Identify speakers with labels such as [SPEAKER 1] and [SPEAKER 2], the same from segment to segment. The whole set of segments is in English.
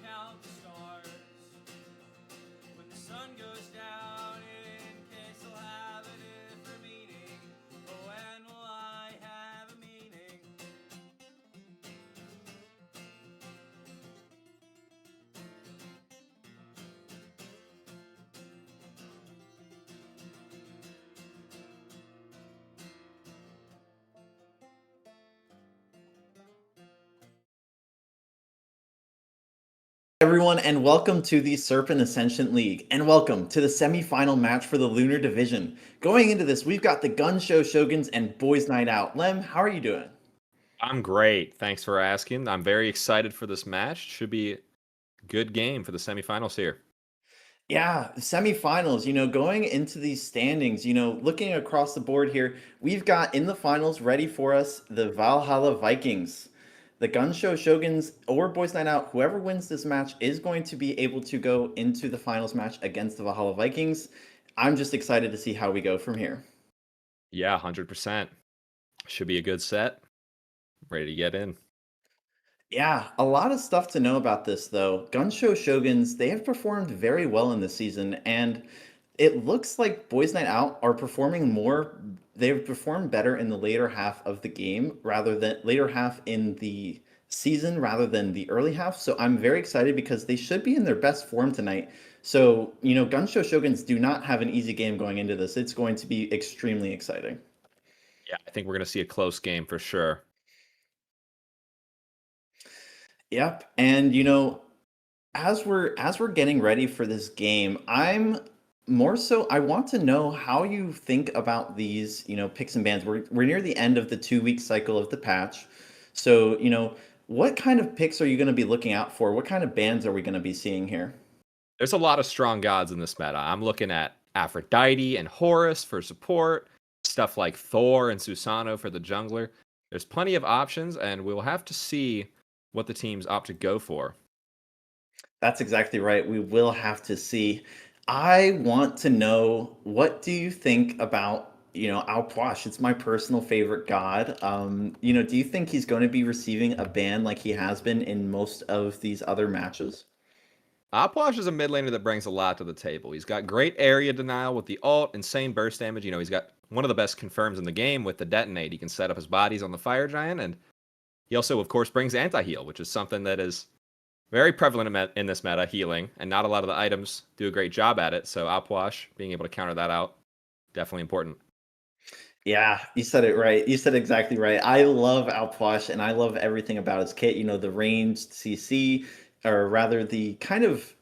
[SPEAKER 1] count the stars when the sun goes down, in case I'll have a different meaning. But when will I have a meaning?
[SPEAKER 2] Everyone, and welcome to the Serpent Ascension League, and welcome to the semi-final match for the Lunar Division. Going into this, we've got the Gunshow Shoguns and Boys Night Out. Lem, how are you doing?
[SPEAKER 3] I'm great. Thanks for asking. I'm very excited for this match. Should be a good game for the semifinals here.
[SPEAKER 2] Yeah, semifinals, going into these standings, looking across the board here, we've got in the finals ready for us the Valhalla Vikings. The Gunshow Shoguns or Boys Night Out, whoever wins this match is going to be able to go into the finals match against the Valhalla Vikings. I'm just excited to see how we go from here.
[SPEAKER 3] Yeah, 100%. Should be a good set. Ready to get in.
[SPEAKER 2] Yeah, a lot of stuff to know about this though. Gunshow Shoguns, they have performed very well in this season, and it looks like Boys Night Out are performing more. They've performed better in the later half of the game rather than later half in the season rather than the early half. So I'm very excited because they should be in their best form tonight. So, Gunshow Shoguns do not have an easy game going into this. It's going to be extremely exciting.
[SPEAKER 3] Yeah, I think we're going to see a close game for sure.
[SPEAKER 2] Yep. And as we're getting ready for this game, I'm more so I want to know how you think about these, picks and bans. We're near the end of the 2 week cycle of the patch. So, what kind of picks are you going to be looking out for? What kind of bans are we going to be seeing here?
[SPEAKER 3] There's a lot of strong gods in this meta. I'm looking at Aphrodite and Horus for support, stuff like Thor and Susano for the jungler. There's plenty of options, and we'll have to see what the teams opt to go for.
[SPEAKER 2] That's exactly right. We will have to see. I want to know, what do you think about, Alquash? It's my personal favorite god. Do you think he's going to be receiving a ban like he has been in most of these other matches?
[SPEAKER 3] Opwash is a mid laner that brings a lot to the table. He's got great area denial with the ult, insane burst damage. He's got one of the best confirms in the game with the detonate. He can set up his bodies on the fire giant, and he also, of course, brings anti-heal, which is something that is very prevalent in this meta, healing, and not a lot of the items do a great job at it. So Opwash, being able to counter that out, definitely important.
[SPEAKER 2] Yeah, you said it right. You said exactly right. I love Alquash and I love everything about his kit. The ranged CC, or rather the kind of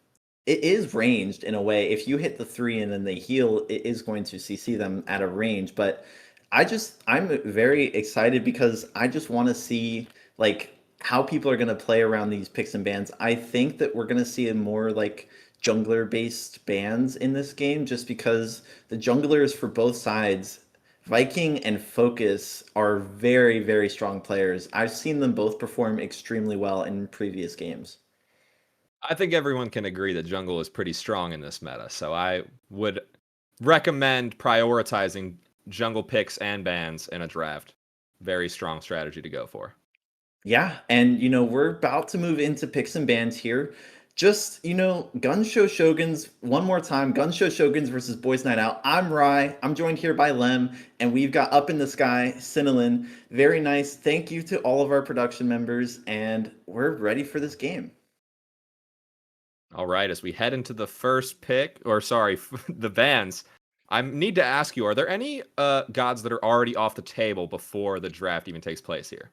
[SPEAKER 2] it is ranged in a way. If you hit the three and then they heal, it is going to CC them at a range. But I'm very excited because I just want to see like how people are going to play around these picks and bans. I think that we're going to see a more like jungler based bans in this game just because the junglers for both sides, Viking and Focus, are very, very strong players. I've seen them both perform extremely well in previous games.
[SPEAKER 3] I think everyone can agree that jungle is pretty strong in this meta, so I would recommend prioritizing jungle picks and bans in a draft. Very strong strategy to go for.
[SPEAKER 2] Yeah, and we're about to move into picks and bans here. Just, Gunshow Shoguns, one more time, Gunshow Shoguns versus Boys Night Out. I'm Rye. I'm joined here by Lem, and we've got Up in the Sky, Cinnilyn. Very nice. Thank you to all of our production members, and we're ready for this game.
[SPEAKER 3] All right, as we head into the first pick, or sorry, the bans, I need to ask you, are there any gods that are already off the table before the draft even takes place here?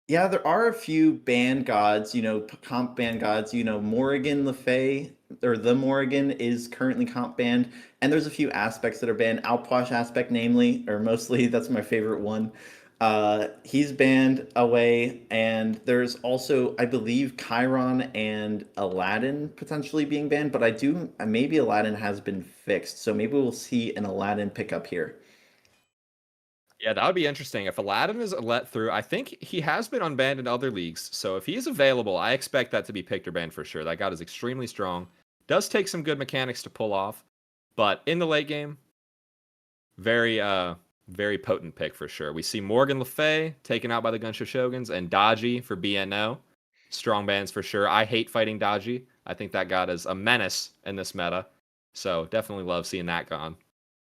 [SPEAKER 2] Yeah, there are a few band gods, comp band gods. Morrigan Le Fay, or the Morrigan, is currently comp banned, and there's a few aspects that are banned. Outwash aspect, namely, or mostly, that's my favorite one. He's banned away, and there's also, I believe, Chiron and Aladdin potentially being banned, but maybe Aladdin has been fixed, so maybe we'll see an Aladdin pickup here.
[SPEAKER 3] Yeah, that would be interesting. If Aladdin is let through, I think he has been unbanned in other leagues. So if he is available, I expect that to be picked or banned for sure. That god is extremely strong. Does take some good mechanics to pull off. But in the late game, very very potent pick for sure. We see Morgan Le Fay taken out by the Gunshow Shoguns and Dodgy for BNO. strong bans for sure. I hate fighting Dodgy. I think that god is a menace in this meta. So definitely love seeing that gone.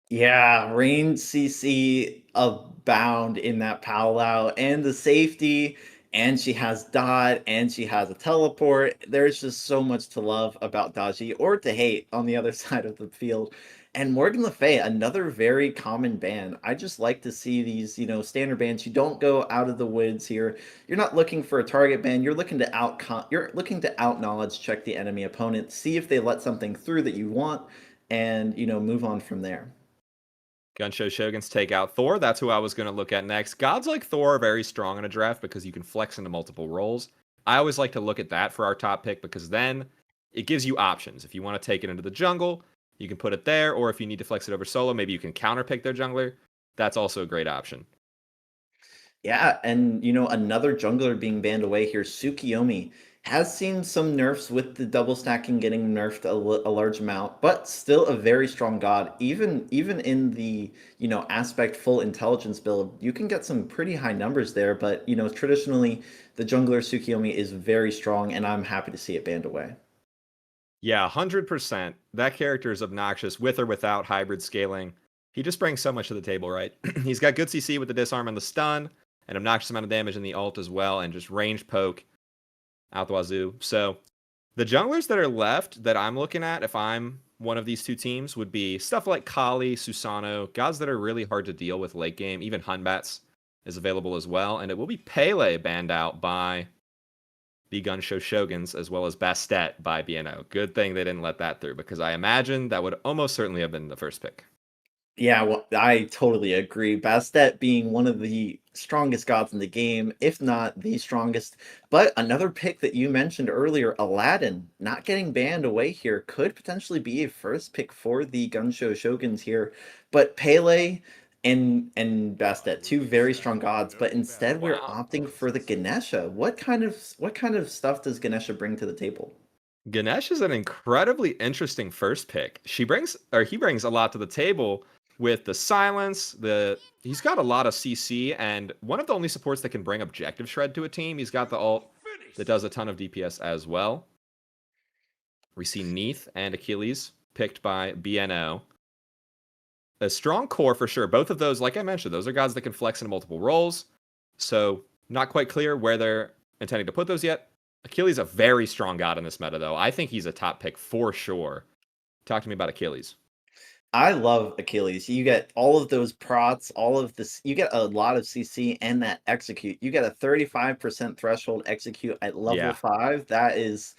[SPEAKER 2] Yeah, range CC abound in that Palau and the safety, and she has dot, and she has a teleport. There's just so much to love about Daji or to hate on the other side of the field. And Morgan Le Fay, another very common ban. I just like to see these, standard bans. You don't go out of the woods here. You're not looking for a target ban. You're looking to out knowledge check the enemy opponent, see if they let something through that you want, and move on from there.
[SPEAKER 3] Gunshow Shoguns take out Thor. That's who I was going to look at next. Gods like Thor are very strong in a draft because you can flex into multiple roles. I always like to look at that for our top pick because then it gives you options. If you want to take it into the jungle, you can put it there, or if you need to flex it over solo, maybe you can counterpick their jungler. That's also a great option.
[SPEAKER 2] Yeah, and another jungler being banned away here, Tsukiyomi, has seen some nerfs with the double stacking getting nerfed a large amount, but still a very strong god. Even in the aspect full intelligence build, you can get some pretty high numbers there. But traditionally, the jungler Tsukiyomi is very strong, and I'm happy to see it banned away.
[SPEAKER 3] Yeah, 100%. That character is obnoxious with or without hybrid scaling. He just brings so much to the table, right? He's got good CC with the disarm and the stun, an obnoxious amount of damage in the ult as well, and just range poke out the wazoo. So the junglers that are left that I'm looking at, if I'm one of these two teams, would be stuff like Kali, Susano, gods that are really hard to deal with late game. Even Hunbats is available as well. And it will be Pele banned out by the Gunshow Shoguns, as well as Bastet by BNO. Good thing they didn't let that through, because I imagine that would almost certainly have been the first pick.
[SPEAKER 2] Yeah, well, I totally agree. Bastet being one of the strongest gods in the game, if not the strongest. But another pick that you mentioned earlier, Aladdin, not getting banned away here, could potentially be a first pick for the Gunshow Shoguns here. But Pele and Bastet, two very strong gods, but instead we're
[SPEAKER 3] Wow.
[SPEAKER 2] opting for the Ganesha. What kind of stuff does Ganesha bring to the table?
[SPEAKER 3] Ganesh is an incredibly interesting first pick. He brings a lot to the table with the silence. He's got a lot of CC, and one of the only supports that can bring objective shred to a team. He's got the ult that does a ton of DPS as well. We see Neith and Achilles picked by BNO. A strong core for sure. Both of those, like I mentioned, those are gods that can flex into multiple roles. So not quite clear where they're intending to put those yet. Achilles a very strong god in this meta, though. I think he's a top pick for sure. Talk to me about Achilles.
[SPEAKER 2] I love Achilles. You get all of those prots, all of this. You get a lot of CC and that execute. You get a 35% threshold execute at level
[SPEAKER 3] Yeah.
[SPEAKER 2] 5. That is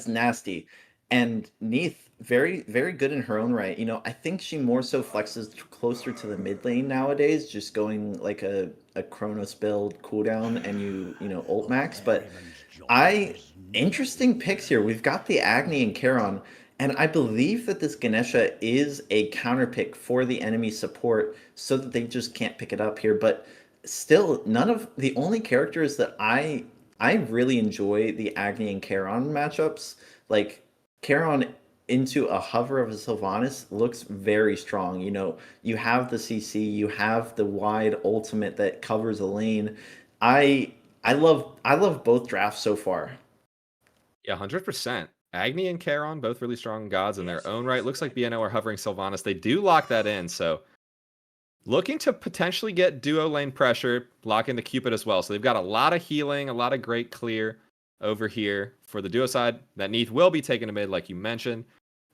[SPEAKER 2] nasty. And Neith, very, very good in her own right. I think she more so flexes closer to the mid lane nowadays, just going like a Chronos build cooldown and ult max. But I interesting picks here. We've got the Agni and Charon, and I believe that this Ganesha is a counter pick for the enemy support so that they just can't pick it up here. But still, none of the only characters that I really enjoy the Agni and Charon matchups, like Charon into a hover of a Sylvanas looks very strong. You have the CC, you have the wide ultimate that covers a lane. I I love both drafts so far.
[SPEAKER 3] Yeah, 100%. Agni and Charon, both really strong gods in their own right. Looks like BNO are hovering Sylvanas. They do lock that in, so looking to potentially get duo lane pressure, lock in the Cupid as well. So they've got a lot of healing, a lot of great clear over here for the duo side. That Neith will be taken to mid, like you mentioned.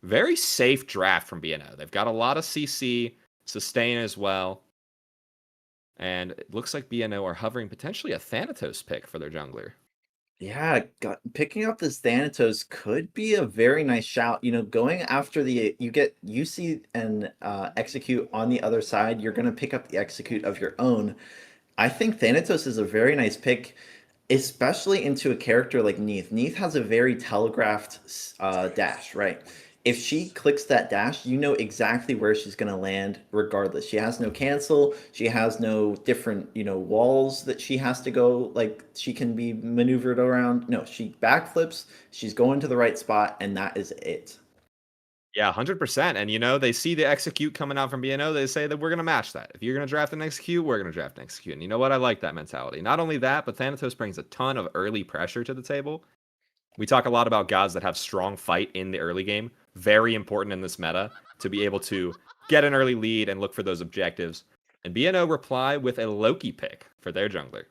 [SPEAKER 3] Very safe draft from BNO. They've got a lot of CC, sustain as well. And it looks like BNO are hovering potentially a Thanatos pick for their jungler.
[SPEAKER 2] Yeah, picking up this Thanatos could be a very nice shout. Going after you get UC and execute on the other side, you're going to pick up the execute of your own. I think Thanatos is a very nice pick, especially into a character like Neith. Neith has a very telegraphed dash, right? If she clicks that dash, you know exactly where she's going to land regardless. She has no cancel. She has no different, walls that she has to go, like she can be maneuvered around. No, she backflips. She's going to the right spot, and that is it.
[SPEAKER 3] Yeah, 100%. And they see the execute coming out from BNO. They say that we're going to match that. If you're going to draft an execute, we're going to draft an execute. And you know what? I like that mentality. Not only that, but Thanatos brings a ton of early pressure to the table. We talk a lot about gods that have strong fight in the early game. Very important in this meta to be able to get an early lead and look for those objectives. And BNO reply with a Loki pick for their jungler.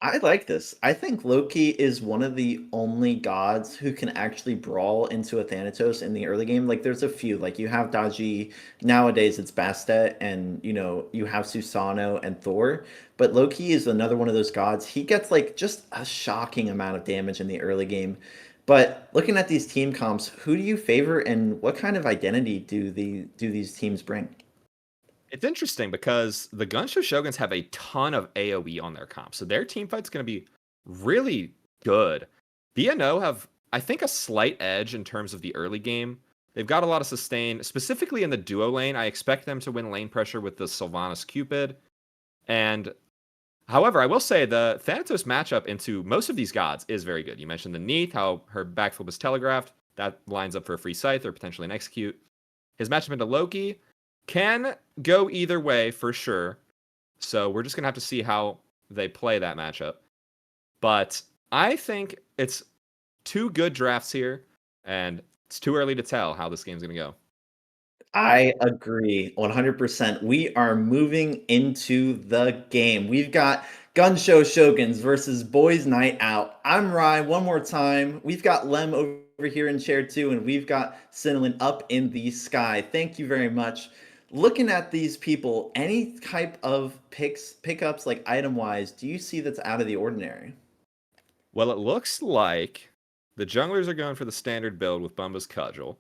[SPEAKER 2] I like this. I think Loki is one of the only gods who can actually brawl into a Thanatos in the early game. Like, there's a few. Like, you have Daji. Nowadays, it's Bastet, and, you have Susano and Thor. But Loki is another one of those gods. He gets, like, just a shocking amount of damage in the early game. But looking at these team comps, who do you favor, and what kind of identity do these teams bring?
[SPEAKER 3] It's interesting because the Gunshow Shoguns have a ton of AoE on their comp, so their team fight's going to be really good. BNO have, I think, a slight edge in terms of the early game. They've got a lot of sustain, specifically in the duo lane. I expect them to win lane pressure with the Sylvanas Cupid. And however, I will say the Thanatos matchup into most of these gods is very good. You mentioned the Neath, how her backflip is telegraphed. That lines up for a free scythe or potentially an execute. His matchup into Loki can go either way for sure. So we're just going to have to see how they play that matchup. But I think it's two good drafts here, and it's too early to tell how this game's going to go.
[SPEAKER 2] I agree 100%. We are moving into the game. We've got Gunshow Shoguns versus Boys Night Out. I'm Rye one more time. We've got Lem over here in chair 2, and we've got Cinnilyn up in the sky. Thank you very much. Looking at these people, any type of pickups, like item-wise, do you see that's out of the ordinary?
[SPEAKER 3] Well, it looks like the junglers are going for the standard build with Bumba's Cudgel.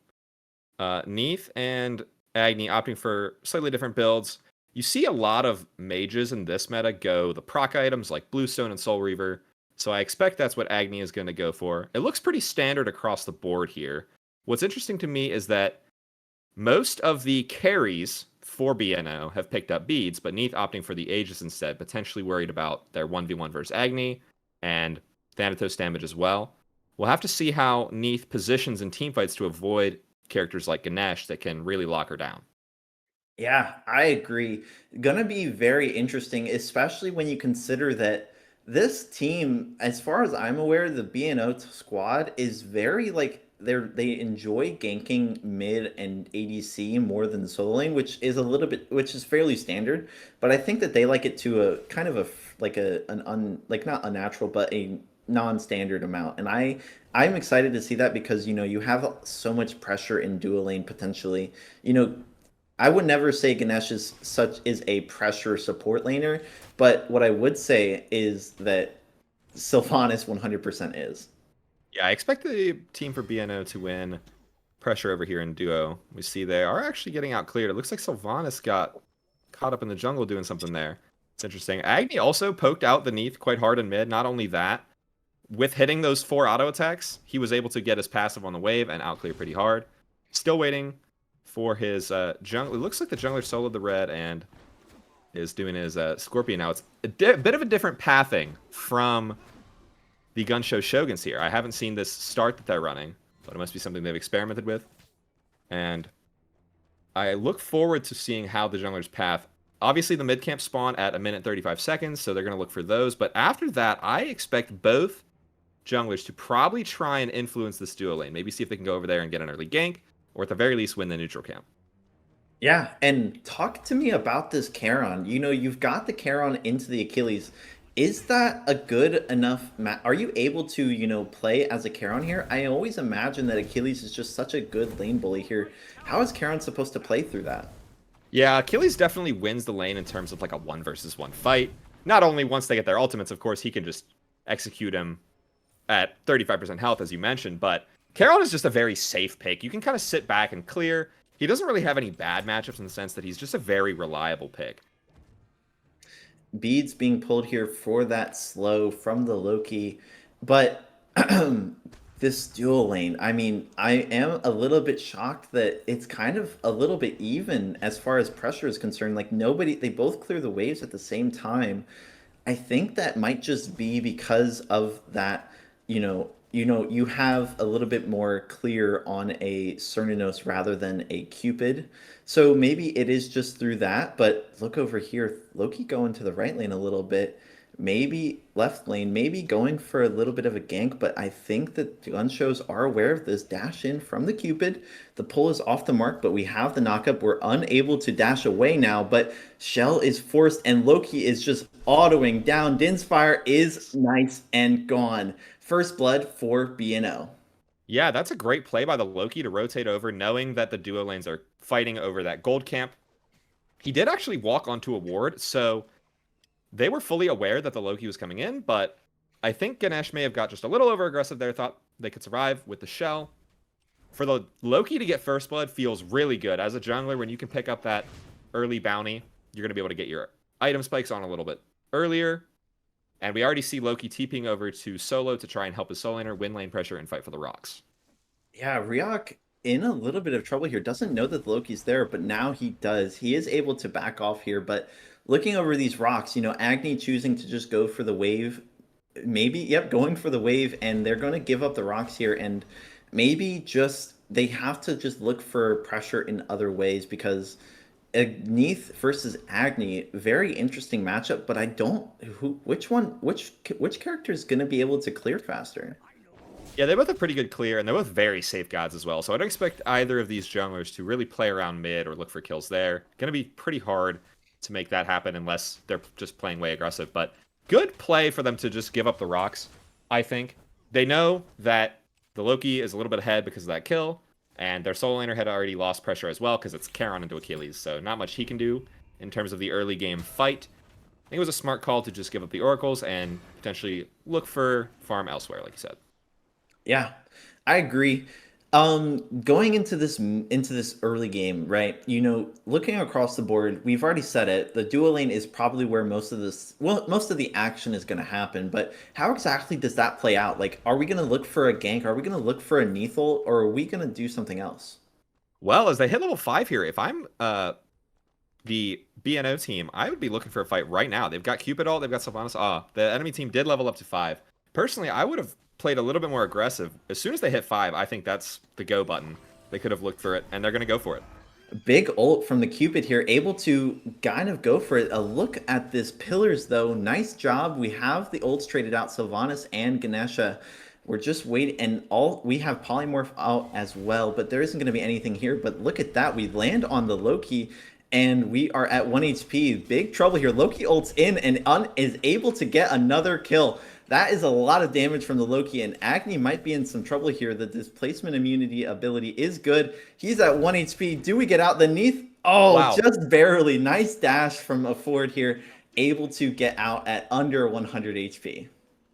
[SPEAKER 3] Neath and Agni opting for slightly different builds. You see a lot of mages in this meta go the proc items like Bluestone and Soul Reaver, so I expect that's what Agni is going to go for. It looks pretty standard across the board here. What's interesting to me is that most of the carries for BNO have picked up beads, but Neath opting for the Aegis instead, potentially worried about their 1v1 versus Agni and Thanatos damage as well. We'll have to see how Neath positions in teamfights to avoid characters like Ganesh that can really lock her down.
[SPEAKER 2] Yeah, I agree. Gonna be very interesting, especially when you consider that this team, as far as I'm aware, the BNO squad is very they enjoy ganking mid and ADC more than the solo lane, which is fairly standard. But I think that they like it to a kind of like not unnatural, but a non-standard amount. And I'm excited to see that because you have so much pressure in dual lane potentially. I would never say Ganesh is a pressure support laner, but what I would say is that Sylvanas 100% is.
[SPEAKER 3] Yeah, I expect the team for BNO to win pressure over here in duo. We see they are actually getting out cleared. It looks like Sylvanas got caught up in the jungle doing something there. It's interesting. Agni also poked out the Neath quite hard in mid. Not only that, with hitting those 4 auto attacks, he was able to get his passive on the wave and out clear pretty hard. Still waiting for his jungle. It looks like the jungler soloed the red and is doing his Scorpion now. It's a bit of a different pathing from the Gunshow Shoguns here. I haven't seen this start that they're running, but it must be something they've experimented with. And I look forward to seeing how the jungler's path. Obviously, the mid-camp spawn at 1:35 seconds, so they're going to look for those. But after that, I expect both junglers to probably try and influence this duo lane. Maybe see if they can go over there and get an early gank, or at the very least win the neutral camp.
[SPEAKER 2] Yeah, and talk to me about this Charon. You've got the Charon into the Achilles. Is that a good enough Are you able to, play as a Charon here? I always imagine that Achilles is just such a good lane bully here. How is Charon supposed to play through that?
[SPEAKER 3] Yeah, Achilles definitely wins the lane in terms of like a 1 versus 1 fight. Not only once they get their ultimates, of course, he can just execute him at 35% health, as you mentioned, but Charon is just a very safe pick. You can kind of sit back and clear. He doesn't really have any bad matchups in the sense that he's just a very reliable pick.
[SPEAKER 2] Beads being pulled here for that slow from the Loki, but this dual lane, I mean, I am a little bit shocked that it's kind of a little bit even as far as pressure is concerned. Like they both clear the waves at the same time. I think that might just be because of that, you have a little bit more clear on a Cerninos rather than a Cupid. So maybe it is just through that, but look over here, Loki going to the right lane a little bit, maybe left lane, maybe going for a little bit of a gank, but I think that the Gunshows are aware of this dash in from the Cupid. The pull is off the mark, but we have the knockup. We're unable to dash away now, but Shell is forced and Loki is just autoing down. Din's Fire is nice and gone. First blood for BNO.
[SPEAKER 3] Yeah, that's a great play by the Loki to rotate over, knowing that the duo lanes are fighting over that gold camp. He did actually walk onto a ward, so they were fully aware that the Loki was coming in, but I think Ganesh may have got just a little over-aggressive there, thought they could survive with the shell. For the Loki to get first blood feels really good. As a jungler, when you can pick up that early bounty, you're going to be able to get your item spikes on a little bit earlier. And we already see Loki TPing over to solo to try and help his solo laner win lane pressure and fight for the rocks.
[SPEAKER 2] Yeah, Ryok in a little bit of trouble here. Doesn't know that Loki's there, but now he does. He is able to back off here, but looking over these rocks, Agni choosing to just go for the wave. Maybe, yep, going for the wave, and they're going to give up the rocks here, and maybe just they have to just look for pressure in other ways because Neath versus Agni, very interesting matchup, but I don't which character is going to be able to clear faster?
[SPEAKER 3] Yeah, they both have pretty good clear, and they're both very safe gods as well. So I don't expect either of these junglers to really play around mid or look for kills there. Going to be pretty hard to make that happen unless they're just playing way aggressive. But good play for them to just give up the rocks, I think. They know that the Loki is a little bit ahead because of that kill, and their solo laner had already lost pressure as well because it's Charon into Achilles. So not much he can do in terms of the early game fight. I think it was a smart call to just give up the oracles and potentially look for farm elsewhere, like you said.
[SPEAKER 2] Yeah, I agree. Going into this early game, right? Looking across the board, we've already said it. The duo lane is probably where most of the action is going to happen. But how exactly does that play out? Like, are we going to look for a gank? Are we going to look for a Neathel? Or are we going to do something else?
[SPEAKER 3] Well, as they hit level 5 here, if I'm the BNO team, I would be looking for a fight right now. They've got Cupid ult, they've got Sylvanas. The enemy team did level up to 5. Personally, I would have played a little bit more aggressive. As soon as they hit 5, I think that's the go button. They could have looked for it, and they're going to go for it.
[SPEAKER 2] Big ult from the Cupid here, able to kind of go for it. A look at this pillars, though. Nice job. We have the ults traded out, Sylvanas and Ganesha. We're just waiting, and we have Polymorph out as well, but there isn't going to be anything here. But look at that. We land on the Loki, and we are at 1 HP. Big trouble here. Loki ults in and is able to get another kill. That is a lot of damage from the Loki, and Agni might be in some trouble here. The displacement immunity ability is good. He's at 1 HP. Do we get out the Neath? Oh, wow. Just barely. Nice dash from a Ford here. Able to get out at under 100 HP.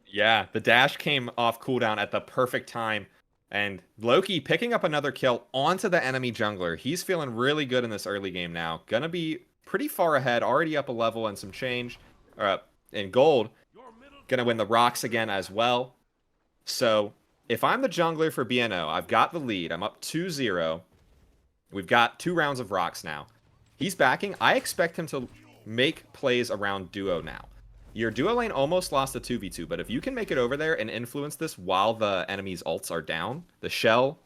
[SPEAKER 3] Yeah, the dash came off cooldown at the perfect time. And Loki picking up another kill onto the enemy jungler. He's feeling really good in this early game now. Gonna be pretty far ahead, already up a level and some change in gold. Gonna win the rocks again as well. So if I'm the jungler for BNO, I've got the lead. I'm up 2-0. We've got 2 rounds of rocks now. He's backing. I expect him to make plays around duo now. Your duo lane almost lost a 2v2, but if you can make it over there and influence this while the enemy's ults are down, the shell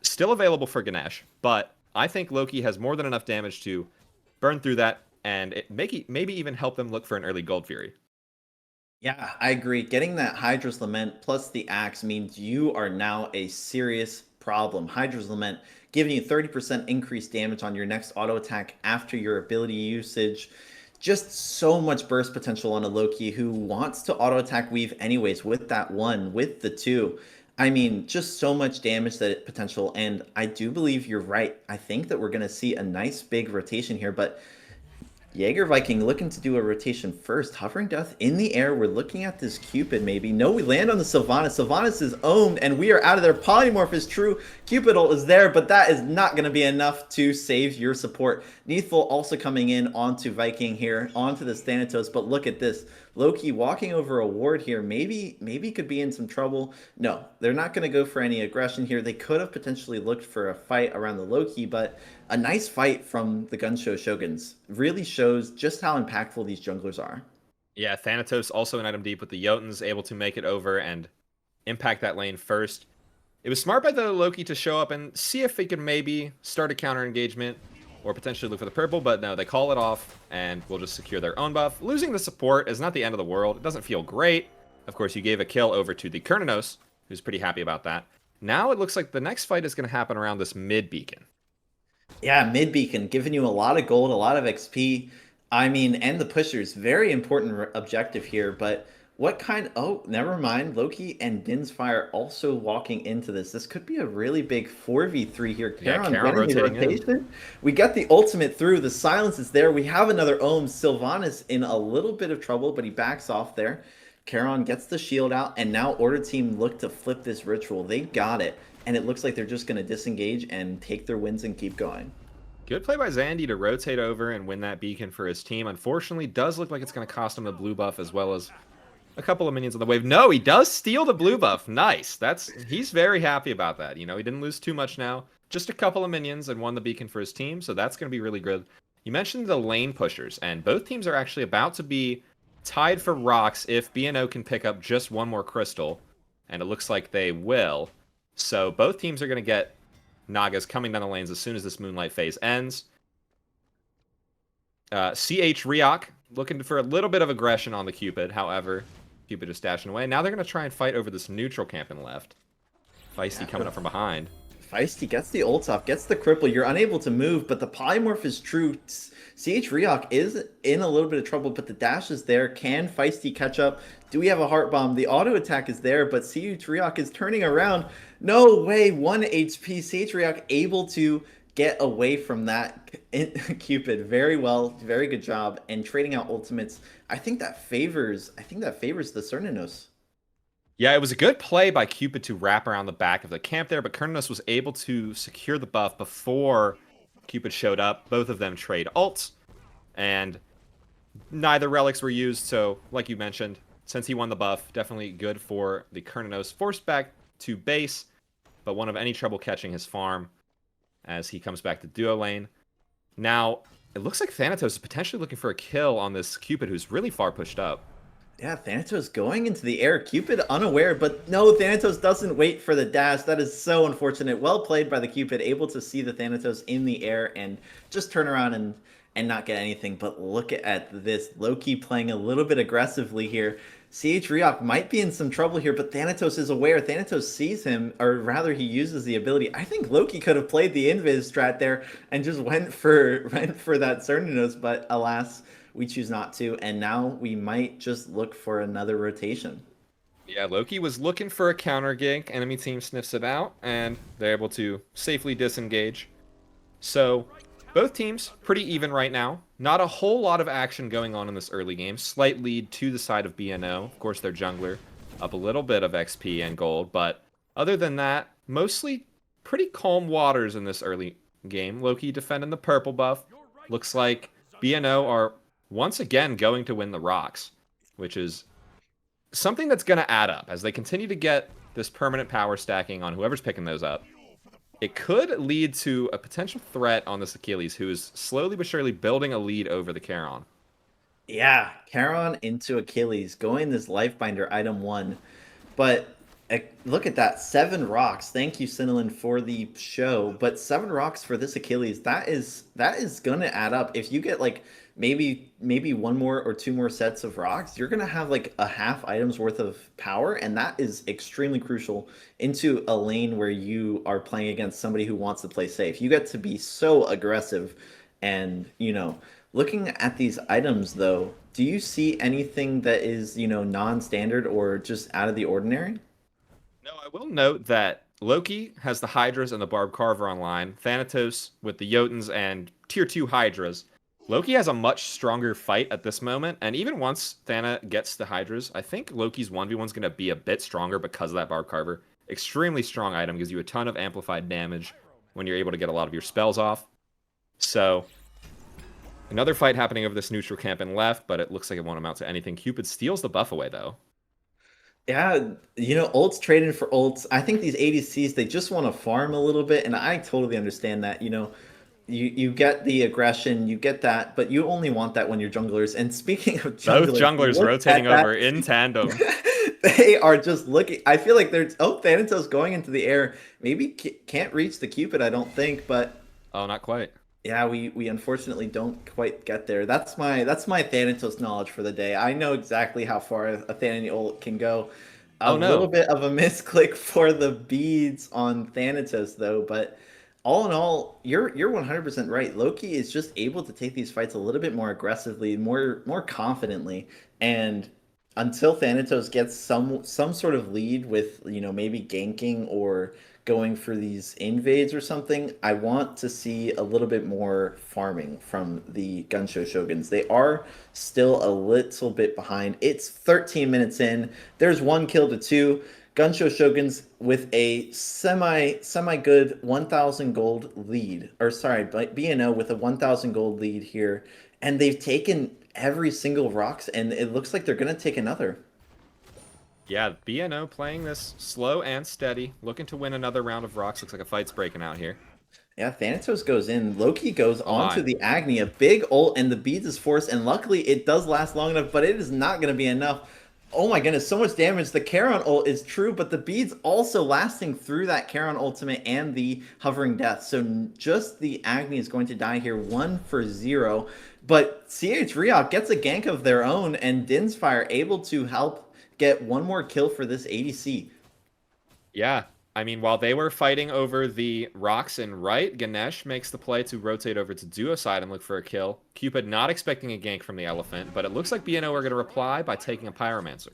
[SPEAKER 3] still available for Ganesh, but I think Loki has more than enough damage to burn through that and maybe even help them look for an early Gold Fury.
[SPEAKER 2] Yeah, I agree. Getting that Hydra's Lament plus the Axe means you are now a serious problem. Hydra's Lament giving you 30% increased damage on your next auto attack after your ability usage. Just so much burst potential on a Loki who wants to auto attack weave anyways with that 1, with the 2. I mean, just so much damage that potential, and I do believe you're right. I think that we're going to see a nice big rotation here, but Jaeger Viking looking to do a rotation first. Hovering Death in the air. We're looking at this Cupid maybe. No, we land on the Sylvanas. Sylvanas is owned, and we are out of there. Polymorph is true. Cupid ult is there, but that is not going to be enough to save your support. Neathful also coming in onto Viking here, onto the Thanatos, but look at this. Loki walking over a ward here. Maybe could be in some trouble. No, they're not going to go for any aggression here. They could have potentially looked for a fight around the Loki, but a nice fight from the Gunshow Shoguns really shows just how impactful these junglers are.
[SPEAKER 3] Yeah, Thanatos also an item deep with the Jotuns, able to make it over and impact that lane first. It was smart by the Loki to show up and see if he could maybe start a counter engagement or potentially look for the purple, but no, they call it off and will just secure their own buff. Losing the support is not the end of the world. It doesn't feel great. Of course, you gave a kill over to the Kernanos, who's pretty happy about that. Now it looks like the next fight is going to happen around this mid beacon.
[SPEAKER 2] Yeah, mid beacon, giving you a lot of gold, a lot of XP. I mean, and the pushers, very important objective here. But what kind? Oh, never mind. Loki and Dinsfire also walking into this. This could be a really big 4v3 here.
[SPEAKER 3] Yeah,
[SPEAKER 2] Charon
[SPEAKER 3] Charon
[SPEAKER 2] winning the
[SPEAKER 3] rotating in.
[SPEAKER 2] rotation. We got the ultimate through. The silence is there. We have another Ohm. Sylvanas in a little bit of trouble, but he backs off there. Charon gets the shield out, and now Order Team look to flip this ritual. They got it, and it looks like they're just going to disengage and take their wins and keep going.
[SPEAKER 3] Good play by Zandy to rotate over and win that beacon for his team. Unfortunately, does look like it's going to cost him the blue buff as well as a couple of minions on the wave. No, he does steal the blue buff. Nice. He's very happy about that. You know, he didn't lose too much now. Just a couple of minions and won the beacon for his team, so that's going to be really good. You mentioned the lane pushers, and both teams are actually about to be tied for rocks if BNO can pick up just one more crystal, and it looks like they will. So both teams are going to get Nagas coming down the lanes as soon as this Moonlight phase ends. CH Ryok looking for a little bit of aggression on the Cupid. However, Cupid just dashing away. Now they're going to try and fight over this neutral camp in left. Feisty coming up from behind.
[SPEAKER 2] Feisty gets the ult off, gets the cripple. You're unable to move, but the polymorph is true. CH Ryok is in a little bit of trouble, but the dash is there. Can Feisty catch up? Do we have a heart bomb? The auto attack is there, but CH Ryok is turning around. No way, 1 HP. CH Ryok able to get away from that Cupid very well. Very good job. And trading out ultimates, I think that favors the Cerninos.
[SPEAKER 3] Yeah, it was a good play by Cupid to wrap around the back of the camp there, but Kernanos was able to secure the buff before Cupid showed up. Both of them trade ults, and neither relics were used, so like you mentioned, since he won the buff, definitely good for the Kernanos. Forced back to base, but won't have any trouble catching his farm as he comes back to duo lane. Now, it looks like Thanatos is potentially looking for a kill on this Cupid who's really far pushed up.
[SPEAKER 2] Yeah, Thanatos going into the air. Cupid unaware, but no, Thanatos doesn't wait for the dash. That is so unfortunate. Well played by the Cupid, able to see the Thanatos in the air and just turn around and not get anything. But look at this. Loki playing a little bit aggressively here. CH Ryok might be in some trouble here, but Thanatos is aware. Thanatos sees him, or rather he uses the ability. I think Loki could have played the invis strat there and just went for that Cerninos, but alas, we choose not to, and now we might just look for another rotation.
[SPEAKER 3] Yeah, Loki was looking for a counter gank. Enemy team sniffs it out, and they're able to safely disengage. So, both teams pretty even right now. Not a whole lot of action going on in this early game. Slight lead to the side of BNO. Of course, their jungler up a little bit of XP and gold, but other than that, mostly pretty calm waters in this early game. Loki defending the purple buff. Looks like BNO are once again going to win the rocks, which is something that's going to add up as they continue to get this permanent power stacking on whoever's picking those up. It could lead to a potential threat on this Achilles, who is slowly but surely building a lead over the Charon.
[SPEAKER 2] Yeah, Charon into Achilles, going this Lifebinder item 1. But look at that, 7 rocks. Thank you, Cinnilyn, for the show. But 7 rocks for this Achilles, that is gonna add up. If you get like maybe 1 more or 2 more sets of rocks, you're gonna have like a half item's worth of power, and that is extremely crucial into a lane where you are playing against somebody who wants to play safe. You get to be so aggressive, and looking at these items though, do you see anything that is non-standard or just out of the ordinary?
[SPEAKER 3] No, I will note that Loki has the Hydras and the Barb Carver online. Thanatos with the Jotuns and tier 2 Hydras. Loki has a much stronger fight at this moment, and even once Thana gets the Hydras, I think Loki's 1v1 is going to be a bit stronger because of that Barb Carver. Extremely strong item, gives you a ton of amplified damage when you're able to get a lot of your spells off. So, another fight happening over this neutral camp in left, but it looks like it won't amount to anything. Cupid steals the buff away, though.
[SPEAKER 2] Yeah, ults trading for ults. I think these ADCs, they just want to farm a little bit, and I totally understand that. You get the aggression, you get that, but you only want that when you're junglers. And speaking of
[SPEAKER 3] Both
[SPEAKER 2] junglers,
[SPEAKER 3] junglers
[SPEAKER 2] look
[SPEAKER 3] rotating
[SPEAKER 2] at that.
[SPEAKER 3] over in tandem.
[SPEAKER 2] They are just looking. I feel like there's Thanatos going into the air. Maybe can't reach the Cupid, I don't think, but
[SPEAKER 3] Oh, not quite.
[SPEAKER 2] yeah, we unfortunately don't quite get there. That's my Thanatos knowledge for the day. I know exactly how far a Thanatos can go. A
[SPEAKER 3] Oh,
[SPEAKER 2] little
[SPEAKER 3] no.
[SPEAKER 2] bit of a misclick for the beads on Thanatos though, but all in all, you're 100% right. Loki is just able to take these fights a little bit more aggressively, more confidently, and until Thanatos gets some sort of lead with, maybe ganking or going for these invades or something, I want to see a little bit more farming from the Gunshow Shoguns. They are still a little bit behind. It's 13 minutes in. There's 1 kill to 2. Gunshow Shoguns with a semi good 1,000 gold lead, or sorry, BNO with a 1,000 gold lead here, and they've taken every single rocks, and it looks like they're gonna take another.
[SPEAKER 3] Yeah, BNO playing this slow and steady, looking to win another round of rocks. Looks like a fight's breaking out here.
[SPEAKER 2] Yeah, Thanatos goes in. Loki goes
[SPEAKER 3] Oh
[SPEAKER 2] onto
[SPEAKER 3] my.
[SPEAKER 2] the Agni, a big ult, and the beads is forced, and luckily it does last long enough, but it is not going to be enough. Oh my goodness, so much damage. The Charon ult is true, but the beads also lasting through that Charon ultimate and the hovering death. So just the Agni is going to die here, 1-for-0. But CH Riot gets a gank of their own, and Dinsfire able to help get one more kill for this ADC.
[SPEAKER 3] Yeah, I mean, while they were fighting over the rocks in right, Ganesh makes the play to rotate over to duo side and look for a kill. Cupid not expecting a gank from the elephant, but it looks like BNO are going to reply by taking a Pyromancer.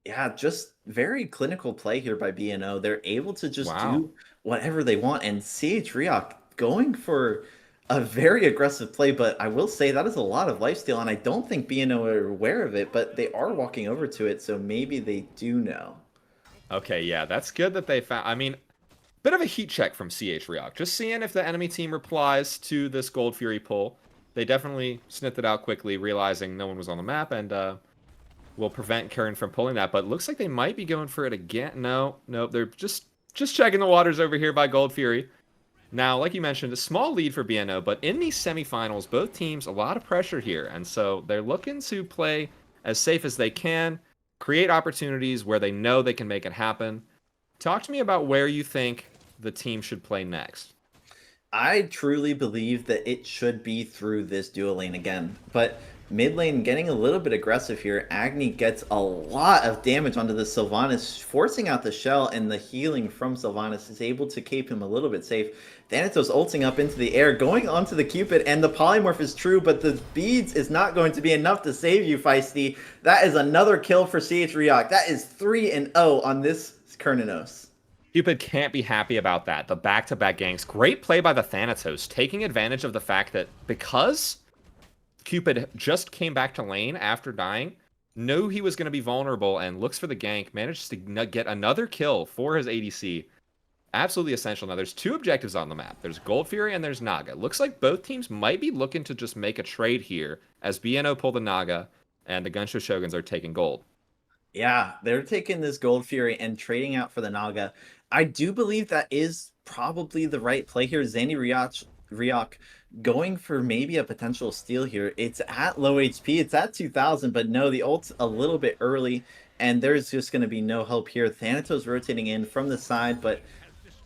[SPEAKER 2] Yeah, just very clinical play here by BNO. They're able to just
[SPEAKER 3] Wow.
[SPEAKER 2] do whatever they want, and CH Riok going for a very aggressive play, but I will say that is a lot of lifesteal, and I don't think BNO are aware of it, but they are walking over to it, so maybe they do know.
[SPEAKER 3] Okay, yeah, that's good that they found. I mean, bit of a heat check from CH Ryok. Just seeing if the enemy team replies to this Gold Fury pull. They definitely sniffed it out quickly, realizing no one was on the map, and will prevent Karen from pulling that. But it looks like they might be going for it again. No, they're just checking the waters over here by Gold Fury. Now, like you mentioned, a small lead for BNO, but in these semifinals, both teams, a lot of pressure here. And so they're looking to play as safe as they can, create opportunities where they know they can make it happen. Talk to me about where you think the team should play next.
[SPEAKER 2] I truly believe that it should be through this duo lane again, but mid lane getting a little bit aggressive here. Agni gets a lot of damage onto the Sylvanas, forcing out the shell, and the healing from Sylvanas is able to keep him a little bit safe. Thanatos ulting up into the air, going onto the Cupid, and the polymorph is true, but the beads is not going to be enough to save you, Feisty. That is another kill for CH Ryok. That is 3-0 on this Kerninos.
[SPEAKER 3] Cupid can't be happy about that. The back-to-back ganks. Great play by the Thanatos, taking advantage of the fact that because Cupid just came back to lane after dying, knew he was going to be vulnerable and looks for the gank, manages to get another kill for his ADC. Absolutely essential. Now, there's two objectives on the map. There's Gold Fury and there's Naga. Looks like both teams might be looking to just make a trade here as BNO pull the Naga and the Gunshow Shoguns are taking gold.
[SPEAKER 2] Yeah, they're taking this Gold Fury and trading out for the Naga. I do believe that is probably the right play here. Ryok going for maybe a potential steal here. It's at low HP. It's at 2,000, but no, the ult's a little bit early, and there's just going to be no help here. Thanatos rotating in from the side, but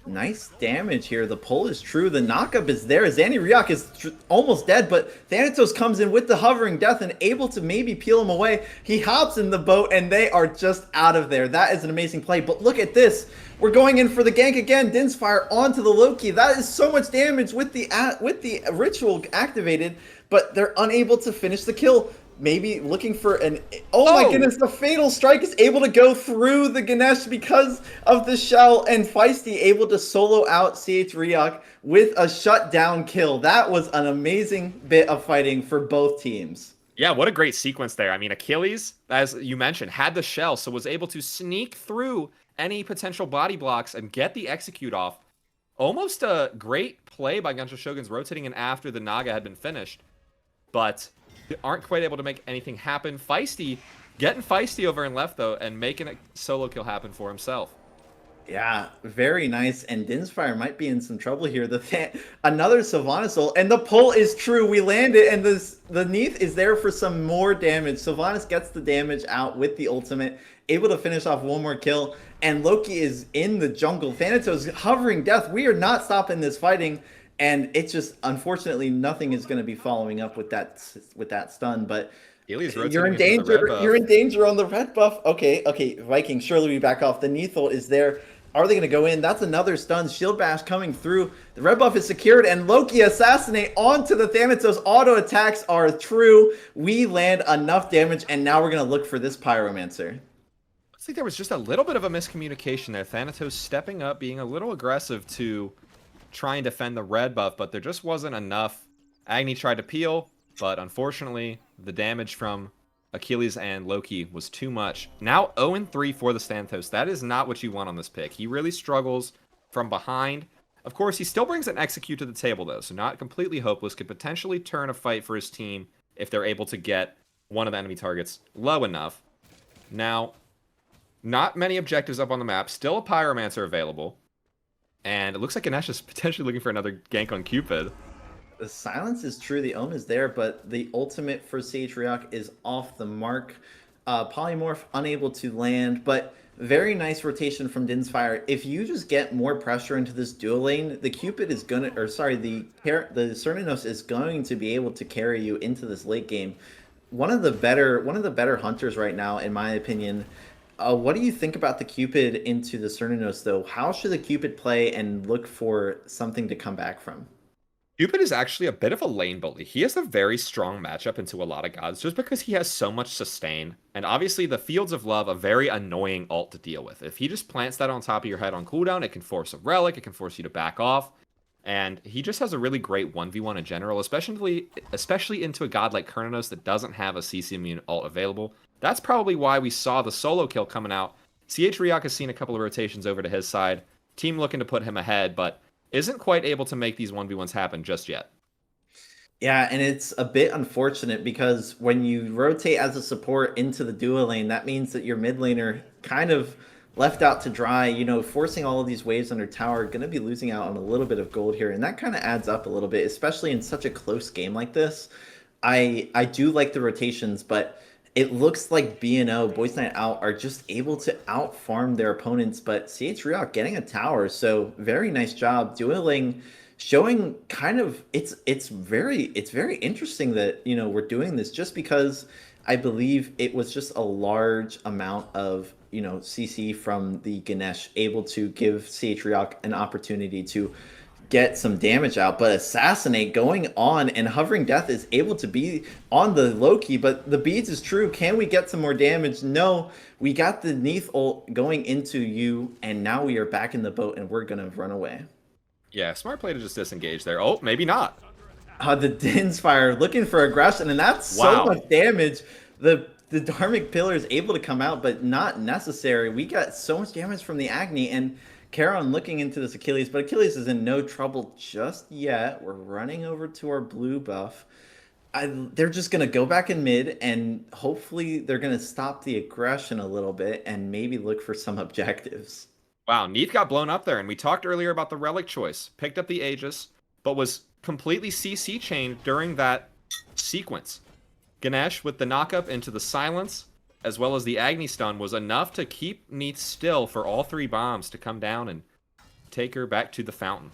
[SPEAKER 2] nice damage here. The pull is true. The knockup is there. Ryok is almost dead, but Thanatos comes in with the hovering death and able to maybe peel him away. He hops in the boat, and they are just out of there. That is an amazing play, but look at this. We're going in for the gank again. Dinsfire onto the Loki. That is so much damage with the ritual activated, but they're unable to finish the kill. Maybe looking for an... Oh my goodness, the Fatal Strike is able to go through the Ganesh because of the shell, and Feisty able to solo out CH Ryok with a shutdown kill. That was an amazing bit of fighting for both teams.
[SPEAKER 3] Yeah, what a great sequence there. I mean, Achilles, as you mentioned, had the shell, so was able to sneak through any potential body blocks and get the execute off. Almost a great play by Gunshow Shoguns rotating in after the Naga had been finished, but aren't quite able to make anything happen. Feisty, getting Feisty over and left, though, and making a solo kill happen for himself.
[SPEAKER 2] Yeah, very nice. And Dinsfire might be in some trouble here. Another Sylvanas ult, and the pull is true. We land it, and the Neath is there for some more damage. Sylvanas gets the damage out with the ultimate, able to finish off one more kill. And Loki is in the jungle. Thanatos hovering death. We are not stopping this fighting. And it's just, unfortunately, nothing is going to be following up with that stun. But
[SPEAKER 3] Healy's
[SPEAKER 2] you're in
[SPEAKER 3] rotating into the red
[SPEAKER 2] danger.
[SPEAKER 3] buff.
[SPEAKER 2] You're in danger on the red buff. Okay. Viking, surely we back off. The Neathel is there. Are they going to go in? That's another stun. Shield bash coming through. The red buff is secured, and Loki assassinate onto the Thanatos. Auto attacks are true. We land enough damage, and now we're going to look for this Pyromancer.
[SPEAKER 3] Looks like there was just a little bit of a miscommunication there. Thanatos stepping up, being a little aggressive to try and defend the red buff, but there just wasn't enough. Agni tried to peel, but unfortunately, the damage from Achilles and Loki was too much. Now 0-3 for the Thanatos. That is not what you want on this pick. He really struggles from behind. Of course, he still brings an execute to the table, though, so not completely hopeless. Could potentially turn a fight for his team if they're able to get one of the enemy targets low enough. Now, not many objectives up on the map. Still a Pyromancer available. And it looks like Ganesh is potentially looking for another gank on Cupid.
[SPEAKER 2] The silence is true. The own is there, but the ultimate for Sage Ryok is off the mark. Polymorph unable to land, but very nice rotation from Dinsfire. If you just get more pressure into this dual lane, the Cupid is gonna, or sorry, the Cernunnos is going to be able to carry you into this late game. One of the better hunters right now, in my opinion. What do you think about the Cupid into the Cernunnos, though? How should the Cupid play and look for something to come back from?
[SPEAKER 3] Cupid is actually a bit of a lane bully. He has a very strong matchup into a lot of gods just because he has so much sustain. And obviously the Fields of Love, a very annoying ult to deal with. If he just plants that on top of your head on cooldown, it can force a relic, it can force you to back off. And he just has a really great 1v1 in general, especially into a god like Cernunnos that doesn't have a CC immune ult available. That's probably why we saw the solo kill coming out. CH Ryok has seen a couple of rotations over to his side. Team looking to put him ahead, but isn't quite able to make these 1v1s happen just yet.
[SPEAKER 2] Yeah, and it's a bit unfortunate because when you rotate as a support into the duo lane, that means that your mid laner kind of left out to dry, forcing all of these waves under tower, going to be losing out on a little bit of gold here. And that kind of adds up a little bit, especially in such a close game like this. I do like the rotations, but it looks like B&O, Boys Night Out, are just able to out-farm their opponents, but CH Ryok getting a tower, so very nice job. Dueling, showing kind of, it's very interesting that, we're doing this just because I believe it was just a large amount of, CC from the Ganesh able to give CH Ryok an opportunity to get some damage out, but Assassinate going on, and Hovering Death is able to be on the Loki, but the beads is true. Can we get some more damage? No, we got the Neath ult going into you, and now we are back in the boat, and we're gonna run away.
[SPEAKER 3] Yeah, smart play to just disengage there. Oh, maybe not.
[SPEAKER 2] The Dinsfire looking for aggression, and that's so much damage. The Dharmic Pillar is able to come out, but not necessary. We got so much damage from the Agni, and Charon looking into this Achilles, but Achilles is in no trouble just yet. We're running over to our blue buff. They're just going to go back in mid, and hopefully they're going to stop the aggression a little bit and maybe look for some objectives.
[SPEAKER 3] Wow, Neath got blown up there, and we talked earlier about the relic choice. Picked up the Aegis, but was completely CC chained during that sequence. Ganesh with the knockup into the silence, as well as the Agni stun, was enough to keep Neath still for all three bombs to come down and take her back to the fountain.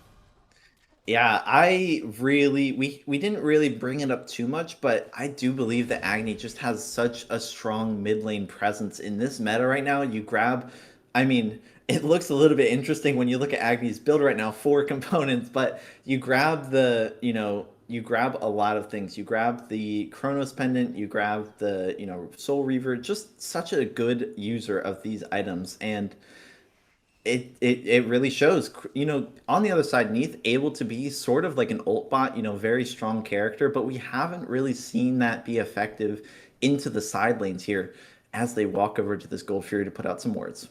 [SPEAKER 2] Yeah, we didn't really bring it up too much, but I do believe that Agni just has such a strong mid lane presence in this meta right now. It looks a little bit interesting when you look at Agni's build right now, 4 components, but you grab you grab a lot of things. You grab the Chronos Pendant, you grab the, Soul Reaver, just such a good user of these items. And it really shows, on the other side, Neath able to be sort of like an ult bot, very strong character, but we haven't really seen that be effective into the side lanes here as they walk over to this Gold Fury to put out some wards.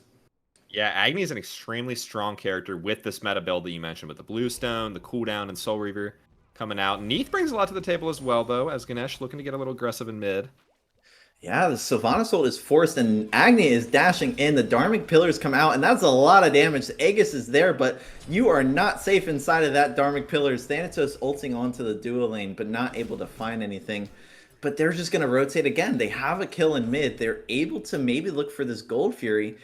[SPEAKER 3] Yeah, Agni is an extremely strong character with this meta build that you mentioned with the Bluestone, the cooldown, and Soul Reaver coming out. Neath brings a lot to the table as well, though, as Ganesh looking to get a little aggressive in mid.
[SPEAKER 2] Yeah, the Sylvanas ult is forced, and Agni is dashing in. The Dharmic Pillars come out, and that's a lot of damage. Aegis is there, but you are not safe inside of that Dharmic Pillars. Thanatos ulting onto the duo lane, but not able to find anything. But they're just going to rotate again. They have a kill in mid. They're able to maybe look for this Gold Fury.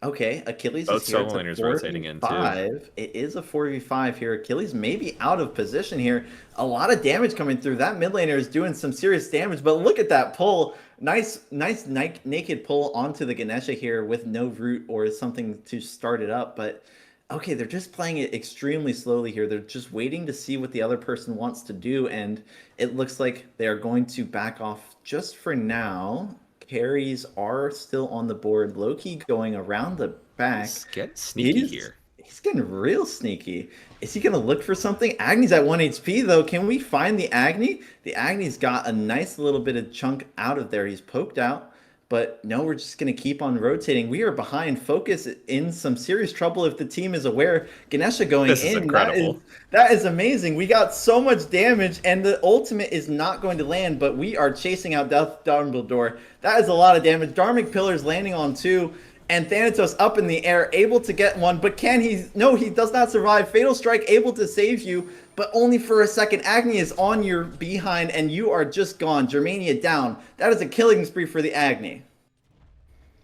[SPEAKER 2] Okay, Achilles
[SPEAKER 3] Both
[SPEAKER 2] is here.
[SPEAKER 3] solo laners rotating in, too.
[SPEAKER 2] 4v5. It is a 4v5 here. Achilles may be out of position here. A lot of damage coming through. That mid laner is doing some serious damage, but look at that pull. Nice naked pull onto the Ganesha here with no root or something to start it up. But okay, they're just playing it extremely slowly here. They're just waiting to see what the other person wants to do, and it looks like they are going to back off just for now. Carries are still on the board. Loki going around the back.
[SPEAKER 3] He's getting sneaky here.
[SPEAKER 2] He's getting real sneaky. Is he going to look for something? Agni's at 1 HP, though. Can we find the Agni? The Agni's got a nice little bit of chunk out of there. He's poked out. But no, we're just going to keep on rotating. We are behind. Focus in some serious trouble if the team is aware. Ganesha going
[SPEAKER 3] This is
[SPEAKER 2] in.
[SPEAKER 3] incredible.
[SPEAKER 2] That is amazing. We got so much damage, and the ultimate is not going to land, but we are chasing out Death Dumbledore. That is a lot of damage. Dharmic Pillars landing on 2. And Thanatos up in the air, able to get one, but can he? No, he does not survive. Fatal Strike able to save you, but only for a second. Agni is on your behind, and you are just gone. Germania down. That is a killing spree for the Agni.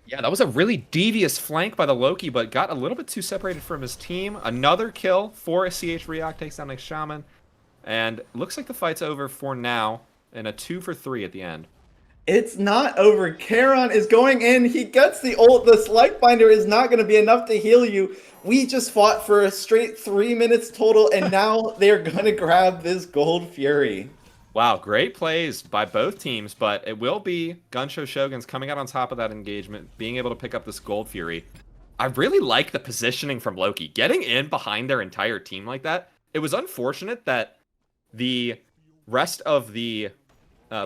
[SPEAKER 3] Yeah, that was a really devious flank by the Loki, but got a little bit too separated from his team. Another kill for a CH React, takes down a Shaman. And looks like the fight's over for now, and a 2 for 3 at the end.
[SPEAKER 2] It's not over. Charon is going in. He gets the ult. The Slight Binder is not going to be enough to heal you. We just fought for a straight 3 minutes total, and now they're going to grab this Gold Fury.
[SPEAKER 3] Wow, great plays by both teams, but it will be Gunshow Shoguns coming out on top of that engagement, being able to pick up this Gold Fury. I really like the positioning from Loki. Getting in behind their entire team like that. It was unfortunate that the rest of the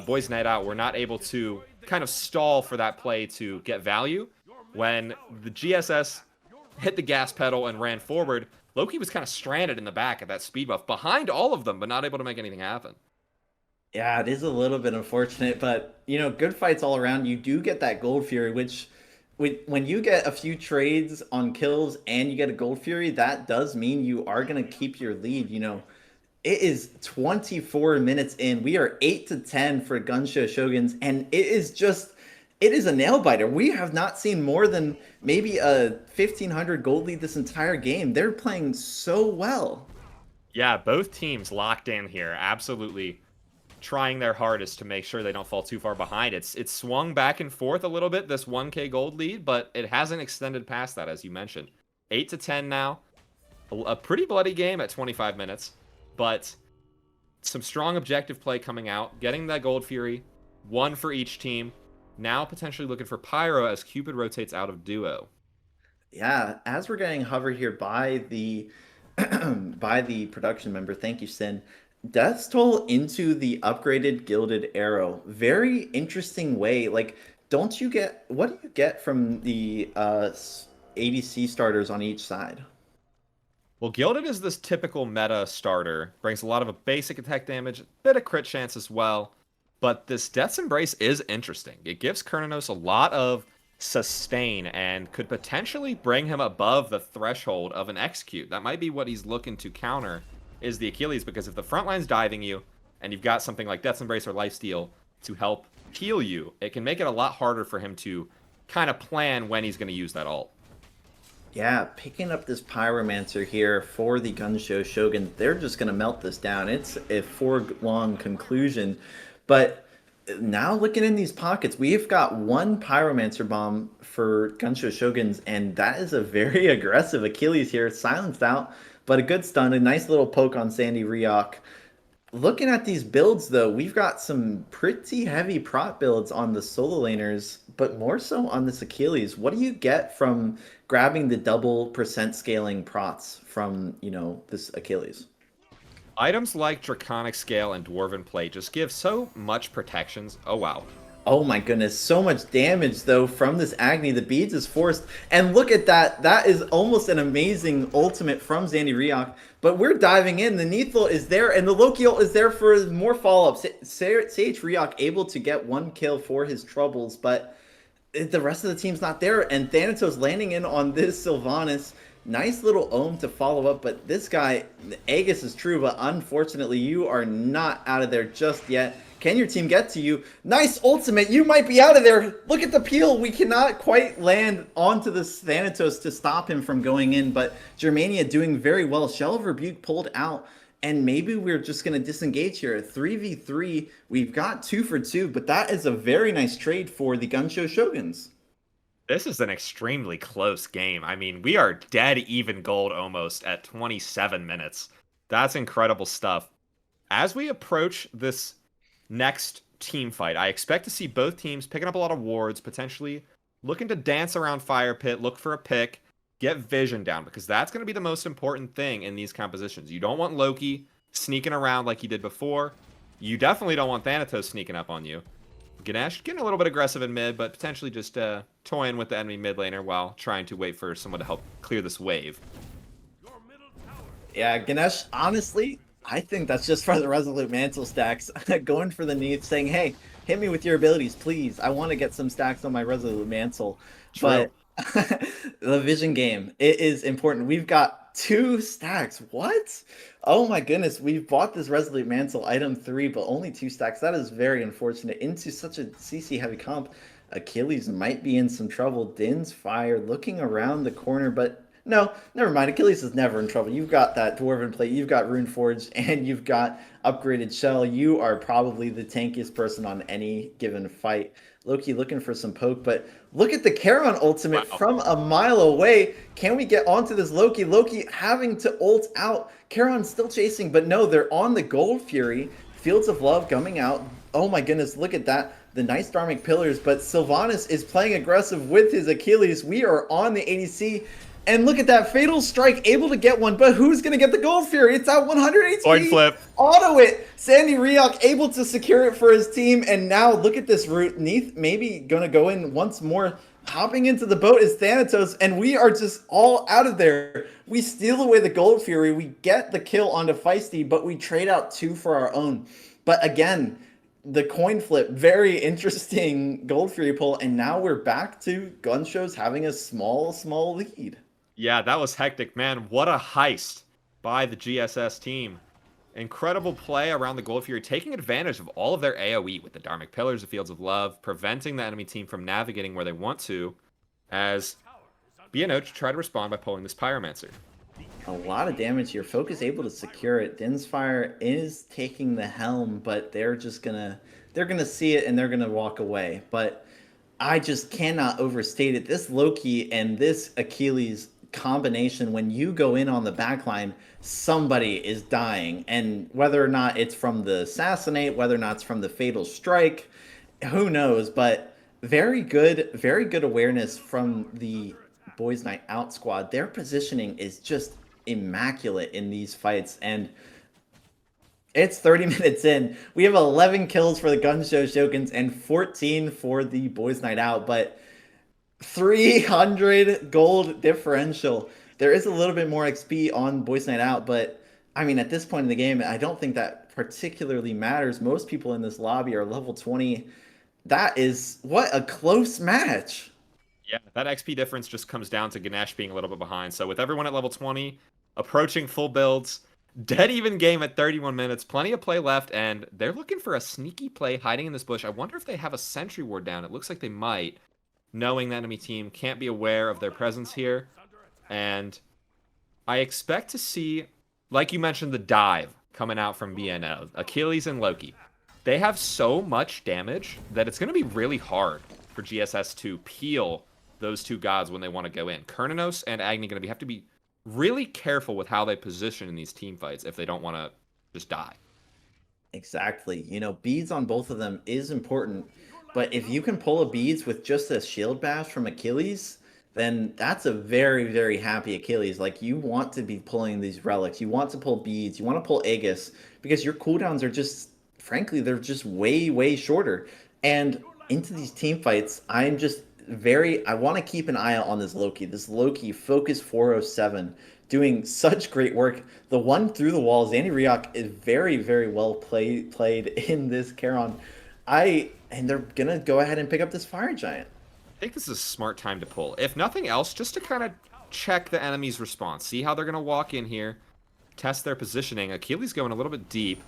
[SPEAKER 3] Boys Night Out were not able to kind of stall for that play to get value. When the GSS hit the gas pedal and ran forward, Loki was kind of stranded in the back at that speed buff, behind all of them, but not able to make anything happen.
[SPEAKER 2] Yeah, it is a little bit unfortunate, but, you know, good fights all around. You do get that Gold Fury, which when you get a few trades on kills and you get a Gold Fury, that does mean you are going to keep your lead, you know. It is 24 minutes in. We are 8-10 for Gunshow Shoguns, and it is a nail biter. We have not seen more than maybe a 1,500 gold lead this entire game. They're playing so well.
[SPEAKER 3] Yeah, both teams locked in here, absolutely trying their hardest to make sure they don't fall too far behind. It's swung back and forth a little bit, this 1K gold lead, but it hasn't extended past that, as you mentioned. 8-10 now. A pretty bloody game at 25 minutes. But some strong objective play coming out, getting that Gold Fury, 1 for each team. Now potentially looking for Pyro as Cupid rotates out of duo.
[SPEAKER 2] Yeah, as we're getting hovered here by the by the production member, thank you, Sin. Death's Toll into the upgraded Gilded Arrow. Very interesting way. Like, what do you get from the ADC starters on each side?
[SPEAKER 3] Well, Gilded is this typical meta starter. Brings a lot of a basic attack damage, a bit of crit chance as well. But this Death's Embrace is interesting. It gives Kernanos a lot of sustain and could potentially bring him above the threshold of an execute. That might be what he's looking to counter, is the Achilles, because if the front line's diving you, and you've got something like Death's Embrace or Lifesteal to help heal you, it can make it a lot harder for him to kind of plan when he's going to use that ult.
[SPEAKER 2] Yeah, picking up this Pyromancer here for the Gunshow Shogun, they're just going to melt this down. It's a foregone conclusion. But now looking in these pockets, we've got 1 Pyromancer bomb for Gunshow Shoguns, and that is a very aggressive Achilles here, silenced out, but a good stun, a nice little poke on Sandy Riok. Looking at these builds, though, we've got some pretty heavy prot builds on the solo laners, but more so on this Achilles. What do you get from grabbing the double percent scaling prots from, you know, this Achilles?
[SPEAKER 3] Items like Draconic Scale and Dwarven Plate just give so much protections. Oh, wow.
[SPEAKER 2] Oh my goodness, so much damage though from this Agni. The beads is forced. And look at that. That is almost an amazing ultimate from Zandy Ryok. But we're diving in. The Neathel is there and the Loki ult is there for more follow-ups. CH Ryok able to get 1 kill for his troubles, but the rest of the team's not there. And Thanatos landing in on this Sylvanas. Nice little ohm to follow up, but this guy, Aegis is true, but unfortunately you are not out of there just yet. Can your team get to you? Nice ultimate. You might be out of there. Look at the peel. We cannot quite land onto this Thanatos to stop him from going in, but Germania doing very well. Shell of Rebuke pulled out, and maybe we're just going to disengage here. 3v3. We've got 2 for 2, but that is a very nice trade for the Gunshow Shoguns.
[SPEAKER 3] This is an extremely close game. I mean, we are dead even gold almost at 27 minutes. That's incredible stuff. As we approach this next team fight, I expect to see both teams picking up a lot of wards, potentially looking to dance around fire pit, look for a pick, get vision down, because that's going to be the most important thing in these compositions. You don't want Loki sneaking around like he did before. You definitely don't want Thanatos sneaking up on you. Ganesh getting a little bit aggressive in mid, but potentially just toying with the enemy mid laner while trying to wait for someone to help clear this wave.
[SPEAKER 2] Yeah, Ganesh, honestly, I think that's just for the Resolute Mantle stacks. Going for the Neath, saying, hey, hit me with your abilities, please. I want to get some stacks on my Resolute Mantle.
[SPEAKER 3] True.
[SPEAKER 2] But the vision game, it is important. We've got 2 stacks. What? Oh my goodness, we've bought this Resolute Mantle item 3, but only 2 stacks. That is very unfortunate. Into such a CC heavy comp, Achilles might be in some trouble. Din's Fire looking around the corner, but no, never mind. Achilles is never in trouble. You've got that Dwarven Plate, you've got Rune Forge, and you've got upgraded Shell. You are probably the tankiest person on any given fight. Loki looking for some poke, but look at the Charon ultimate from a mile away. Can we get onto this Loki? Loki having to ult out. Charon still chasing, but no, they're on the Gold Fury. Fields of Love coming out. Oh my goodness, look at that. The nice Dharmic Pillars, but Sylvanas is playing aggressive with his Achilles. We are on the ADC. And look at that Fatal Strike, able to get one, but who's going to get the Gold Fury? It's at 100 HP.
[SPEAKER 3] Point flip.
[SPEAKER 2] Auto it. Sandy Ryok able to secure it for his team. And now look at this route. Neath maybe going to go in once more. Hopping into the boat is Thanatos, and we are just all out of there. We steal away the Gold Fury. We get the kill onto Feisty, but we trade out 2 for our own. But again, the coin flip, very interesting Gold Fury pull. And now we're back to Gunshow's having a small lead.
[SPEAKER 3] Yeah, that was hectic, man. What a heist by the GSS team. Incredible play around the Gold Fury, taking advantage of all of their AoE with the Dharmic Pillars, the Fields of Love, preventing the enemy team from navigating where they want to, as BNO try to respond by pulling this Pyromancer.
[SPEAKER 2] A lot of damage here. Focus able to secure it. Din's Fire is taking the helm, but they're gonna see it and they're gonna walk away. But I just cannot overstate it. This Loki and this Achilles combination, when you go in on the backline, somebody is dying. And whether or not it's from the assassinate, whether or not it's from the fatal strike, who knows? But very good awareness from the Boys Night Out squad. Their positioning is just immaculate in these fights. And it's 30 minutes in. We have 11 kills for the Gunshow Shoguns and 14 for the Boys Night Out, but 300 gold differential. There is a little bit more XP on Boys Night Out, but I mean, at this point in the game, I don't think that particularly matters. Most people in this lobby are level 20. That is, what a close match.
[SPEAKER 3] Yeah, that XP difference just comes down to Ganesh being a little bit behind. So with everyone at level 20, approaching full builds, dead even game at 31 minutes, plenty of play left, and they're looking for a sneaky play hiding in this bush. I wonder if they have a sentry ward down. It looks like they might, knowing the enemy team can't be aware of their presence here. And I expect to see, like you mentioned, the dive coming out from BNO, Achilles and Loki. They have so much damage that it's going to be really hard for GSS to peel those 2 gods when they want to go in. Kernanos and Agni going to have to be really careful with how they position in these team fights if they don't want to just die.
[SPEAKER 2] Exactly. You know, beads on both of them is important, but if you can pull a beads with just a shield bash from Achilles, then that's a very happy Achilles. Like, you want to be pulling these relics, you want to pull beads, you want to pull Aegis, because your cooldowns are just, frankly, they're just way shorter. And into these team fights, I'm just I want to keep an eye out on this Loki. This Loki Focus 407 doing such great work. The one through the wall, Zandy Ryok is very, very well played in this Charon. And they're gonna go ahead and pick up this Fire Giant.
[SPEAKER 3] I think this is a smart time to pull. If nothing else, just to kind of check the enemy's response. See how they're going to walk in here. Test their positioning. Achilles going a little bit deep.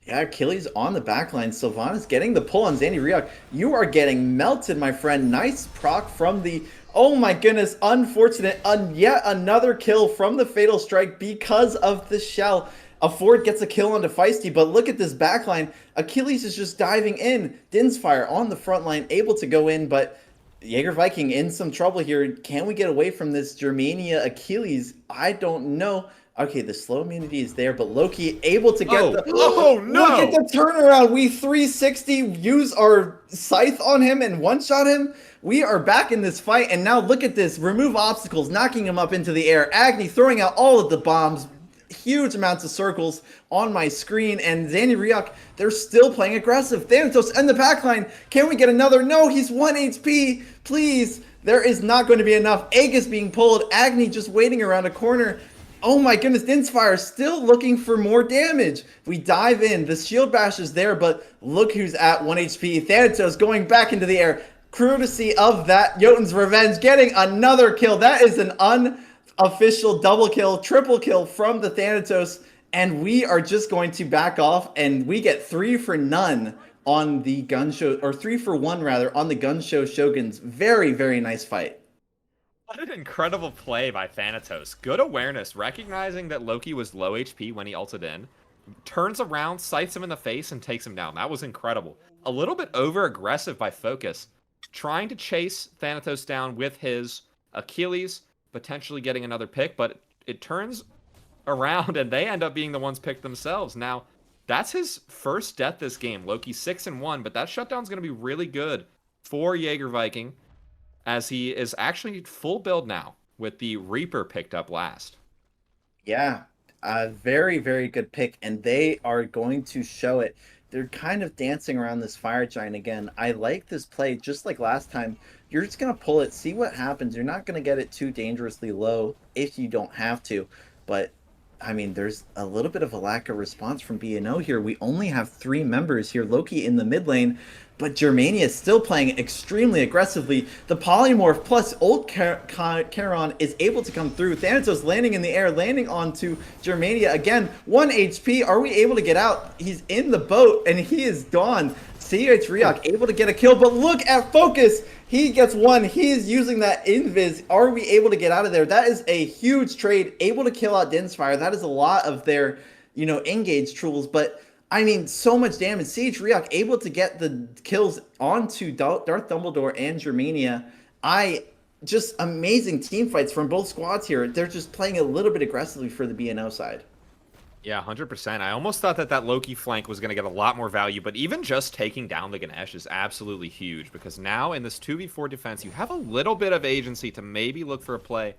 [SPEAKER 2] Yeah, Achilles on the backline. Sylvanas getting the pull on Zandy Ryok. You are getting melted, my friend. Nice proc from the... Oh my goodness, unfortunate. Yet another kill from the Fatal Strike because of the shell. A Ford gets a kill onto Feisty, but look at this backline. Achilles is just diving in. Dinsfire on the front line, able to go in, but Jaeger Viking in some trouble here. Can we get away from this Germania Achilles? I don't know. Okay, the slow immunity is there, but Loki able to get the...
[SPEAKER 3] Oh, no!
[SPEAKER 2] Look at the turnaround. We 360, use our scythe on him and one-shot him. We are back in this fight, and now look at this. Remove obstacles, knocking him up into the air. Agni throwing out all of the bombs. Huge amounts of circles on my screen, and Zandy Ryok, they're still playing aggressive. Thanatos and the backline. Can we get another? No, he's 1 HP. Please. There is not going to be enough. Aegis being pulled. Agni just waiting around a corner. Oh my goodness, Dinsfire still looking for more damage. We dive in. The shield bash is there, but look who's at 1 HP. Thanatos going back into the air. Courtesy of that Jotun's Revenge getting another kill. That is an unofficial double kill, triple kill from the Thanatos, and we are just going to back off, and we get 3 for none on the Gunshow, or 3 for 1 rather, on the Gunshow Shoguns. Very, very nice fight.
[SPEAKER 3] What an incredible play by Thanatos. Good awareness, recognizing that Loki was low HP when he ulted in. Turns around, sights him in the face, and takes him down. That was incredible. A little bit over-aggressive by Focus, trying to chase Thanatos down with his Achilles, potentially getting another pick, but it turns around and they end up being the ones picked themselves. Now, that's his first death this game. Loki 6-1, but that shutdown's going to be really good for Jaeger Viking, as he is actually full build now with the Reaper picked up last.
[SPEAKER 2] Yeah, a very, very good pick, and they are going to show it. They're kind of dancing around this Fire Giant again. I like this play, just like last time. You're just going to pull it, see what happens. You're not going to get it too dangerously low if you don't have to. But, I mean, there's a little bit of a lack of response from B&O here. We only have 3 members here. Loki in the mid lane, but Germania is still playing extremely aggressively. The Polymorph plus old Charon is able to come through. Thanatos landing in the air, landing onto Germania. Again, 1 HP. Are we able to get out? He's in the boat, and he is gone. CH Ryok able to get a kill, but look at Focus. He gets 1. He is using that invis. Are we able to get out of there? That is a huge trade. Able to kill out Dinsfire. That is a lot of their, engage tools, but I mean, so much damage. CH Ryok able to get the kills onto Darth Dumbledore and Germania. Just amazing team fights from both squads here. They're just playing a little bit aggressively for the B&O side.
[SPEAKER 3] Yeah, 100%. I almost thought that Loki flank was going to get a lot more value, but even just taking down the Ganesh is absolutely huge, because now in this 2v4 defense, you have a little bit of agency to maybe look for a play.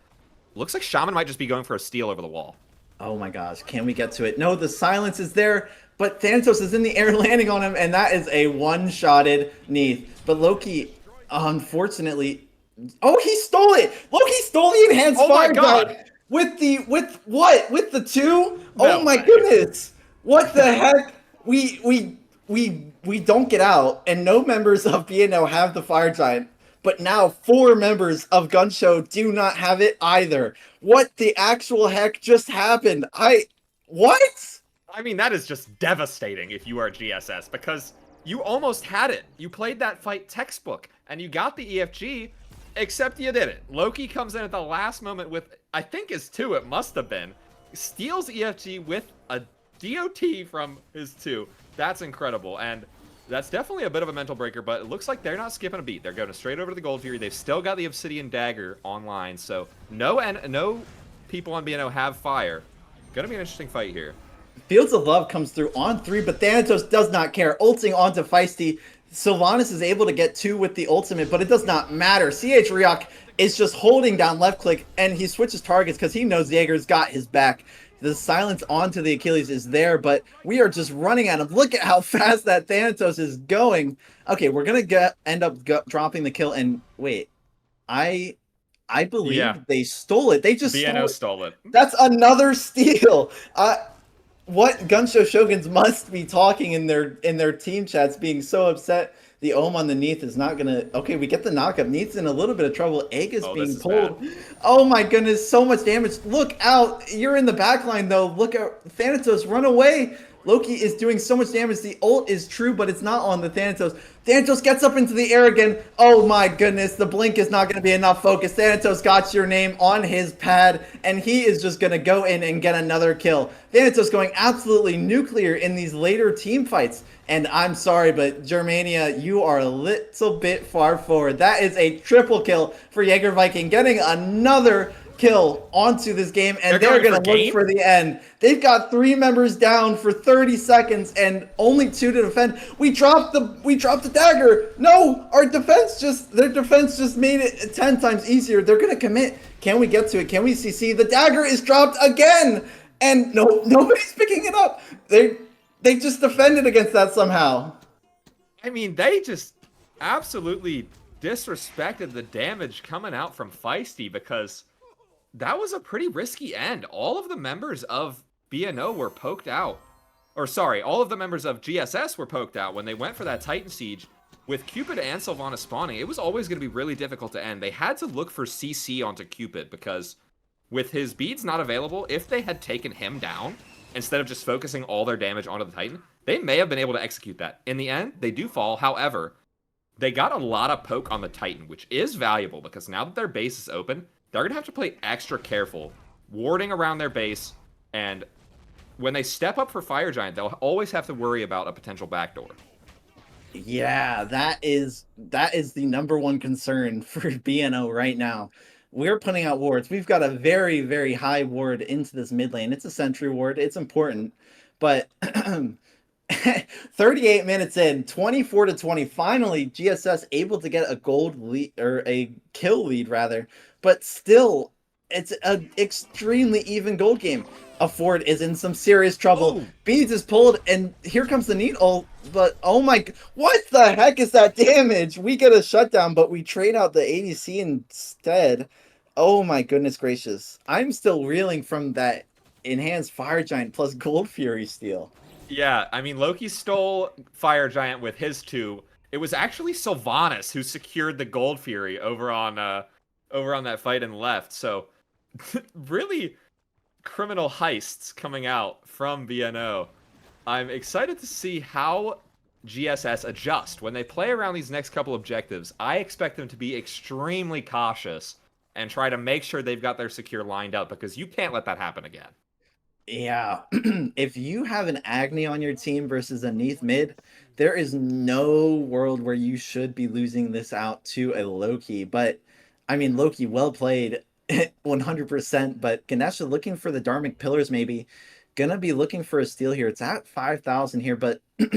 [SPEAKER 3] Looks like Shaman might just be going for a steal over the wall.
[SPEAKER 2] Oh my gosh, can we get to it? No, the silence is there, but Thanatos is in the air landing on him, and that is a one-shotted Neath. But Loki, unfortunately... Oh, he stole it! Loki stole the enhanced fire guard! With the 2? Oh my goodness! What the heck? We don't get out, and no members of B&O have the Fire Giant. But now 4 members of Gunshow do not have it either. What the actual heck just happened? What?
[SPEAKER 3] I mean, that is just devastating if you are GSS, because you almost had it. You played that fight textbook, and you got the EFG, except you didn't. Loki comes in at the last moment with, I think his 2, it must have been, steals EFG with a DOT from his 2. That's incredible, and that's definitely a bit of a mental breaker, but it looks like they're not skipping a beat. They're going straight over to the Gold Fury. They've still got the Obsidian Dagger online, so no people on B&O have fire. Gonna be an interesting fight here.
[SPEAKER 2] Fields of Love comes through on 3, but Thanatos does not care. Ulting onto Feisty. Sylvanas is able to get 2 with the ultimate, but it does not matter. CH Ryok is just holding down left click, and he switches targets because he knows Jaeger's got his back. The silence onto the Achilles is there, but we are just running at him. Look at how fast that Thanatos is going. Okay, we're gonna end up dropping the kill. And wait, I believe
[SPEAKER 3] Yeah.
[SPEAKER 2] they stole it. They just
[SPEAKER 3] BNO
[SPEAKER 2] stole it.
[SPEAKER 3] stole it.
[SPEAKER 2] That's another steal. What Gunshow Shoguns must be talking in their team chats, being so upset. The Ohm on the Neath is not gonna. Okay, we get the knockup. Neath's in a little bit of trouble. Egg is being pulled. Bad. Oh my goodness, so much damage. Look out! You're in the back line though. Look out, Thanatos, run away! Loki is doing so much damage. The ult is true, but it's not on the Thanatos. Thanatos gets up into the air again. Oh my goodness, the blink is not going to be enough focus. Thanatos got your name on his pad, and he is just going to go in and get another kill. Thanatos going absolutely nuclear in these later team fights. And I'm sorry, but Germania, you are a little bit far forward. That is a triple kill for Jaeger Viking, getting another kill onto this game, and they're going to look for the end. They've got 3 members down for 30 seconds and only 2 to defend. We dropped the dagger. No, their defense just made it 10 times easier. They're going to commit. Can we get to it? Can we CC? The dagger is dropped again, and nobody's picking it up. They just defended against that somehow.
[SPEAKER 3] I mean, they just absolutely disrespected the damage coming out from Feisty, because that was a pretty risky end. All of the members of BNO were poked out. Or sorry, all of the members of GSS were poked out when they went for that Titan Siege. With Cupid and Sylvanas spawning, it was always going to be really difficult to end. They had to look for CC onto Cupid, because with his beads not available, if they had taken him down, instead of just focusing all their damage onto the Titan, they may have been able to execute that. In the end, they do fall. However, they got a lot of poke on the Titan, which is valuable, because now that their base is open, they're going to have to play extra careful, warding around their base, and when they step up for Fire Giant, they'll always have to worry about a potential backdoor.
[SPEAKER 2] Yeah, that is the number one concern for BNO right now. We're putting out wards. We've got a very, very high ward into this mid lane. It's a sentry ward. It's important, but 38 minutes in, 24-20. Finally, GSS able to get a gold lead, or a kill lead rather. But still, it's an extremely even gold game. A Ford is in some serious trouble. Beads is pulled, and here comes the needle. But oh my, what the heck is that damage? We get a shutdown, but we trade out the ADC instead. Oh my goodness gracious. I'm still reeling from that enhanced Fire Giant plus Gold Fury steal.
[SPEAKER 3] Yeah, I mean, Loki stole Fire Giant with his 2. It was actually Sylvanas who secured the Gold Fury over on that fight and left. So really criminal heists coming out from BNO. I'm excited to see how GSS adjust when they play around these next couple objectives. I expect them to be extremely cautious and try to make sure they've got their secure lined up, because you can't let that happen again.
[SPEAKER 2] Yeah, if you have an Agni on your team versus a Neath mid, there is no world where you should be losing this out to a Loki. But, I mean, Loki, well played, 100%, but Ganesha looking for the Dharmic Pillars maybe. Gonna be looking for a steal here. It's at 5,000 here, but I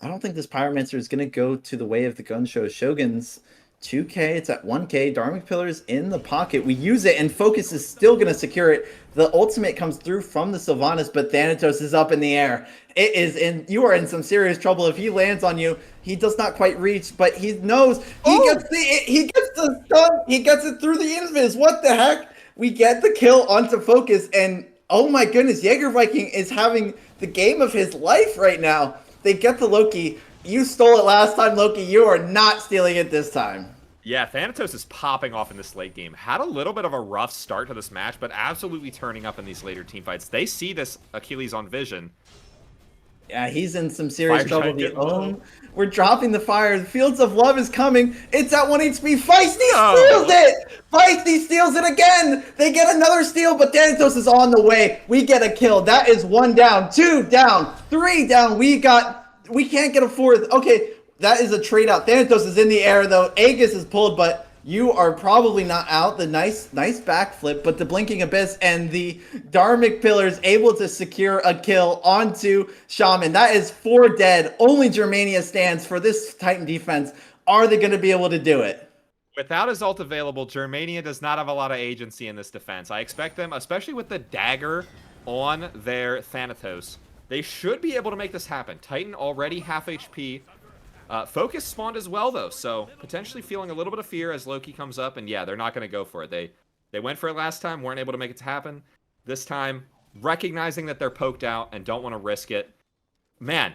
[SPEAKER 2] don't think this Pyromancer is gonna go to the way of the Gunshow Shoguns. 2K, it's at 1K. Dharmic Pillars in the pocket. We use it, and Focus is still going to secure it. The ultimate comes through from the Sylvanas, but Thanatos is up in the air. It is in. You are in some serious trouble. If he lands on you, he does not quite reach, but he knows. He gets the stun. He gets it through the invis. What the heck? We get the kill onto Focus, and oh my goodness, Jaeger Viking is having the game of his life right now. They get the Loki. You stole it last time, Loki. You are not stealing it this time.
[SPEAKER 3] Yeah, Thanatos is popping off in this late game. Had a little bit of a rough start to this match, but absolutely turning up in these later team fights. They see this Achilles on vision.
[SPEAKER 2] Yeah, he's in some serious trouble. We're dropping the fire. The Fields of Love is coming. It's at 1 HP. Feisty steals it! Feisty steals it again! They get another steal, but Thanatos is on the way. We get a kill. That is 1 down, 2 down, 3 down. We can't get a 4th. Okay, that is a trade out. Thanatos is in the air though. Aegis is pulled, but you are probably not out. The nice backflip, but the Blinking Abyss and the Dharmic Pillars able to secure a kill onto Shaman. That is 4 dead. Only Germania stands for this Titan defense. Are they going to be able to do it?
[SPEAKER 3] Without his ult available, Germania does not have a lot of agency in this defense. I expect them, especially with the dagger on their Thanatos. They should be able to make this happen. Titan already half HP. Focus spawned as well, though, so potentially feeling a little bit of fear as Loki comes up, and yeah, they're not going to go for it. They went for it last time, weren't able to make it happen. This time, recognizing that they're poked out and don't want to risk it. Man,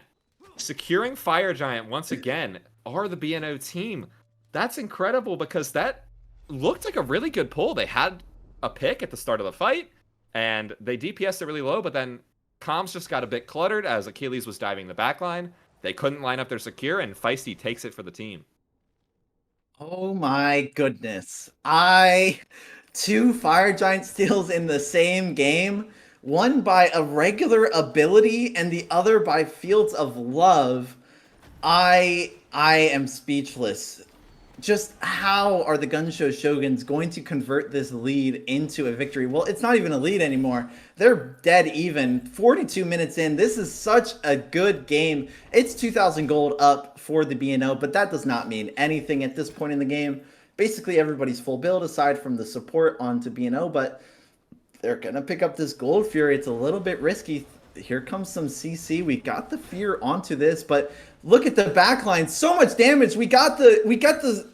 [SPEAKER 3] securing Fire Giant once again are the BNO team. That's incredible because that looked like a really good pull. They had a pick at the start of the fight, and they DPS'd it really low, but then comms just got a bit cluttered as Achilles was diving the backline. They couldn't line up their secure, and Feisty takes it for the team.
[SPEAKER 2] Oh my goodness. Two Fire Giant steals in the same game, one by a regular ability and the other by Fields of Love. I am speechless. Just how are the Gunshow Shoguns going to convert this lead into a victory? Well, it's not even a lead anymore. They're dead even. 42 minutes in. This is such a good game. It's 2,000 gold up for the BNO, but that does not mean anything at this point in the game. Basically, everybody's full build aside from the support onto BNO, but they're going to pick up this Gold Fury. It's a little bit risky. Here comes some CC. We got the fear onto this, but look at the backline. So much damage. We got the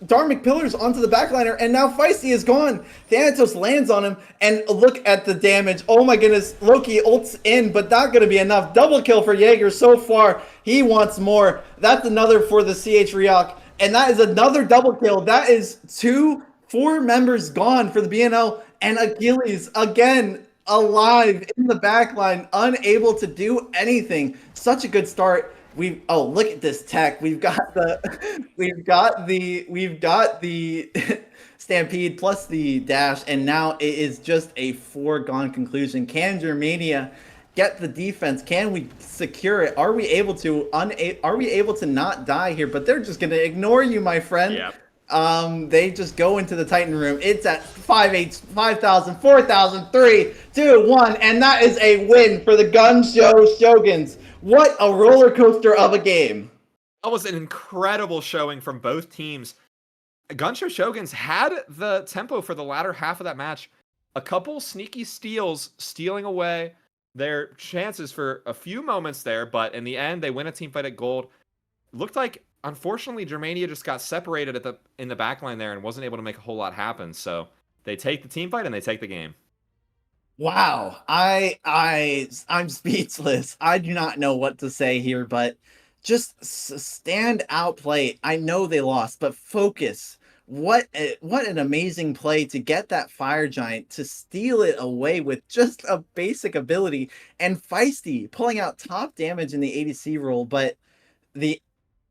[SPEAKER 2] Dharmic Pillars onto the backliner, and now Feisty is gone. Thanatos lands on him, and look at the damage. Oh my goodness. Loki ults in, but not going to be enough. Double kill for Jaeger so far. He wants more. That's another for the CH Ryok, and that is another double kill. That is 4 members gone for the BNL, and Achilles again alive in the backline, unable to do anything. Such a good start. Oh, look at this tech. We've got the Stampede plus the dash, and now it is just a foregone conclusion. Can Germania get the defense? Can we secure it? Are we able to not die here? But they're just gonna ignore you, my friend.
[SPEAKER 3] Yep.
[SPEAKER 2] They just go into the Titan room. It's at 5,000, 4,000, 3, 2, 1, and that is a win for the Gunshow Shoguns. What a roller coaster of a game.
[SPEAKER 3] That was an incredible showing from both teams. Gunshow Shoguns had the tempo for the latter half of that match. A couple sneaky steals, stealing away their chances for a few moments there, but in the end, they win a team fight at gold. Looked like, unfortunately, Germania just got separated in the backline there and wasn't able to make a whole lot happen. So they take the team fight and they take the game.
[SPEAKER 2] Wow, I'm speechless. I do not know what to say here, but just stand out play. I know they lost, but focus. What an amazing play to get that Fire Giant, to steal it away with just a basic ability, and Feisty pulling out top damage in the ADC role, but the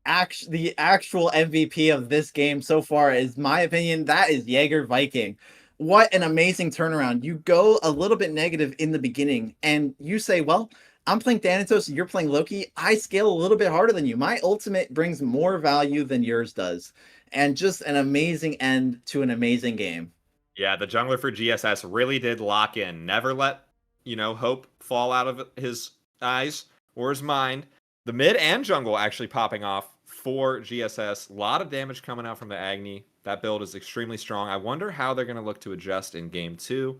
[SPEAKER 2] actual MVP of this game so far is, my opinion, that is Jaeger Viking. What an amazing turnaround. You go a little bit negative in the beginning and you say, well, I'm playing Thanatos, you're playing Loki. I scale a little bit harder than you. My ultimate brings more value than yours does. And just an amazing end to an amazing game.
[SPEAKER 3] Yeah, the jungler for GSS really did lock in. Never let, hope fall out of his eyes or his mind. The mid and jungle actually popping off for GSS. A lot of damage coming out from the Agni. That build is extremely strong. I wonder how they're going to look to adjust in game 2.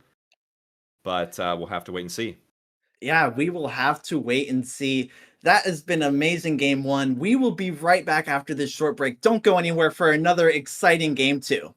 [SPEAKER 3] But we'll have to wait and see.
[SPEAKER 2] Yeah, we will have to wait and see. That has been amazing game 1. We will be right back after this short break. Don't go anywhere for another exciting game 2.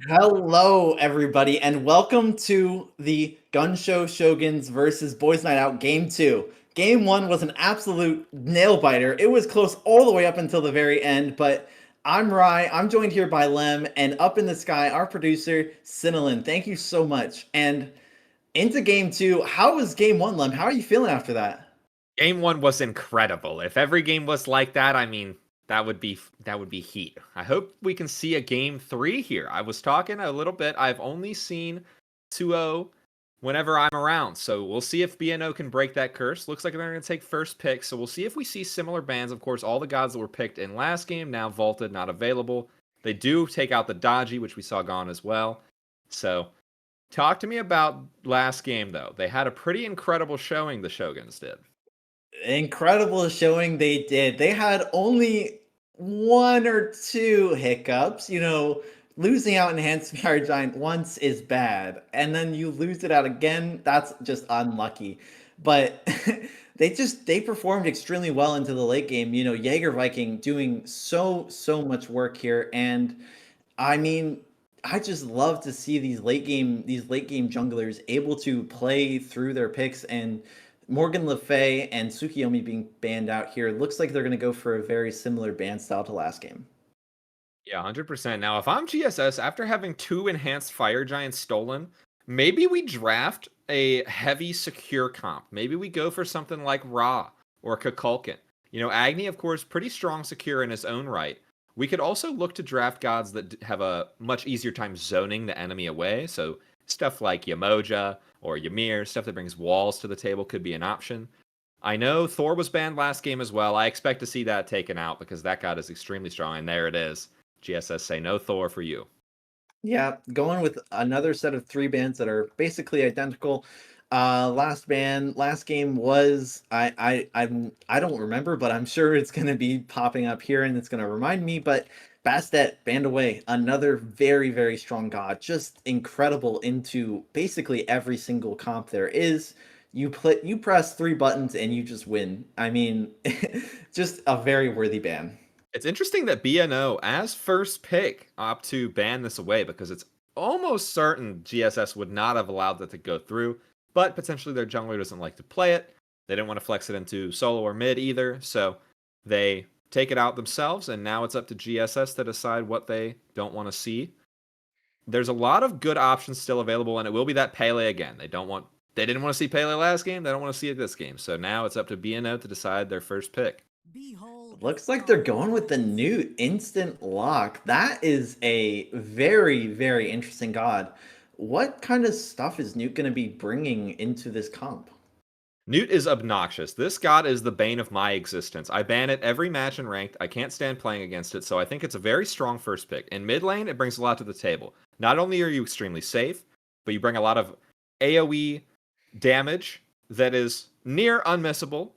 [SPEAKER 2] Hello, everybody, and welcome to the Gunshow Shoguns versus Boys Night Out Game 2. Game 1 was an absolute nail-biter. It was close all the way up until the very end, but I'm Rye. I'm joined here by Lem, and up in the sky, our producer, Cinnilyn. Thank you so much. And into Game 2, how was Game 1, Lem? How are you feeling after that?
[SPEAKER 3] Game 1 was incredible. If every game was like that, I mean, that would be heat. I hope we can see a Game 3 here. I was talking a little bit. I've only seen 2-0 whenever I'm around. So we'll see if BNO can break that curse. Looks like they're going to take first pick. So we'll see if we see similar bans. Of course, all the gods that were picked in last game now vaulted, not available. They do take out the dodgy, which we saw gone as well. So talk to me about last game, though. They had a pretty incredible showing, the Shoguns did.
[SPEAKER 2] Incredible showing they did. They had only one or two hiccups. Losing out Enhanced Fire Giant once is bad, and then you lose it out again, that's just unlucky. But they performed extremely well into the late game. Jaeger Viking doing so much work here, and I mean, I just love to see these late game junglers able to play through their picks, and Morgan Le Fay and Tsukiyomi being banned out here. Looks like they're going to go for a very similar ban style to last game.
[SPEAKER 3] Yeah, 100%. Now, if I'm GSS, after having 2 enhanced fire giants stolen, maybe we draft a heavy secure comp. Maybe we go for something like Ra or Kukulkan. Agni, of course, pretty strong secure in his own right. We could also look to draft gods that have a much easier time zoning the enemy away. So stuff like Yamoja or Ymir, stuff that brings walls to the table could be an option. I know Thor was banned last game as well. I expect to see that taken out because that god is extremely strong, and there it is. GSS say no Thor for you.
[SPEAKER 2] Yeah, going with another set of 3 bans that are basically identical. Last game was I don't remember, but I'm sure it's gonna be popping up here and it's gonna remind me. But Bastet banned away, another very strong god, just incredible into basically every single comp there is. You press 3 buttons and you just win. I mean, just a very worthy ban.
[SPEAKER 3] It's interesting that BNO, as first pick, opt to ban this away because it's almost certain GSS would not have allowed that to go through, but potentially their jungler doesn't like to play it. They didn't want to flex it into solo or mid either, so they take it out themselves, and now it's up to GSS to decide what they don't want to see. There's a lot of good options still available, and it will be that Pele again. They didn't want to see Pele last game, they don't want to see it this game. So now it's up to BNO to decide their first pick.
[SPEAKER 2] Looks like they're going with the Newt instant lock. That is a very interesting god. What kind of stuff is Newt going to be bringing into this comp?
[SPEAKER 3] Newt is obnoxious. This god is the bane of my existence. I ban it every match in ranked. I can't stand playing against it, so I think it's a very strong first pick. In mid lane, it brings a lot to the table. Not only are you extremely safe, but you bring a lot of AoE damage that is near unmissable.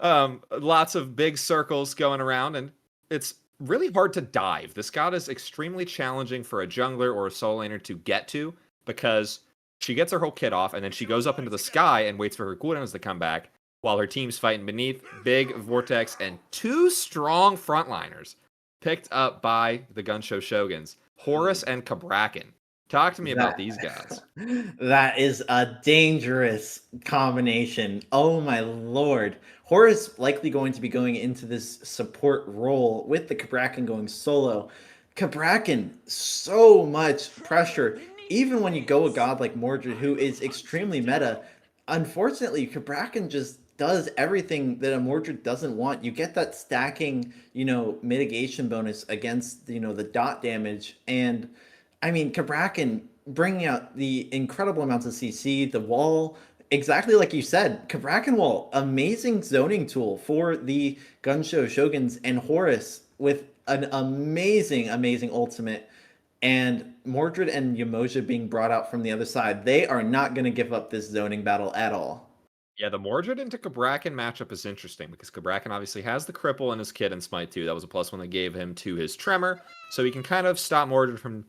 [SPEAKER 3] Lots of big circles going around, and it's really hard to dive. This god is extremely challenging for a jungler or a solo laner to get to because she gets her whole kit off, and then she goes up into the sky and waits for her cooldowns to come back while her team's fighting beneath. Big Vortex and 2 strong frontliners picked up by the Gunshow Shoguns, Horus and Cabrakan. Talk to me about these guys.
[SPEAKER 2] That is a dangerous combination. Oh my lord. Horus likely going to be going into this support role with the Cabrakan going solo. Cabrakan, so much pressure. Even when you go a god like Mordred, who is extremely meta, unfortunately, Cabrakan just does everything that a Mordred doesn't want. You get that stacking, mitigation bonus against, the dot damage. And I mean, Cabrakan bringing out the incredible amounts of CC, the wall, exactly like you said, Cabrakan wall, amazing zoning tool for the Gunshow Shoguns, and Horus with an amazing ultimate, and Mordred and Yamoja being brought out from the other side. They are not going to give up this zoning battle at all.
[SPEAKER 3] Yeah, the Mordred into Cabrakan matchup is interesting because Cabrakan obviously has the cripple in his kit in Smite 2. That was a +1 they gave him to his Tremor, so he can kind of stop Mordred from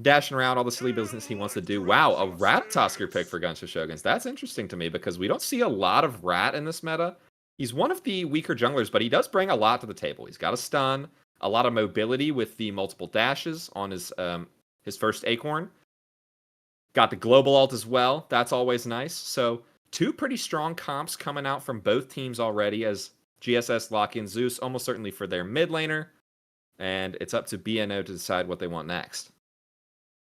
[SPEAKER 3] dashing around all the silly business he wants to do. Wow, a Ratatosker pick for Gunshow Shoguns. That's interesting to me because we don't see a lot of Rat in this meta. He's one of the weaker junglers, but he does bring a lot to the table. He's got a stun, a lot of mobility with the multiple dashes on his his first Acorn. Got the global ult as well. That's always nice. So 2 pretty strong comps coming out from both teams already as GSS lock in Zeus almost certainly for their mid laner. And it's up to BNO to decide what they want next.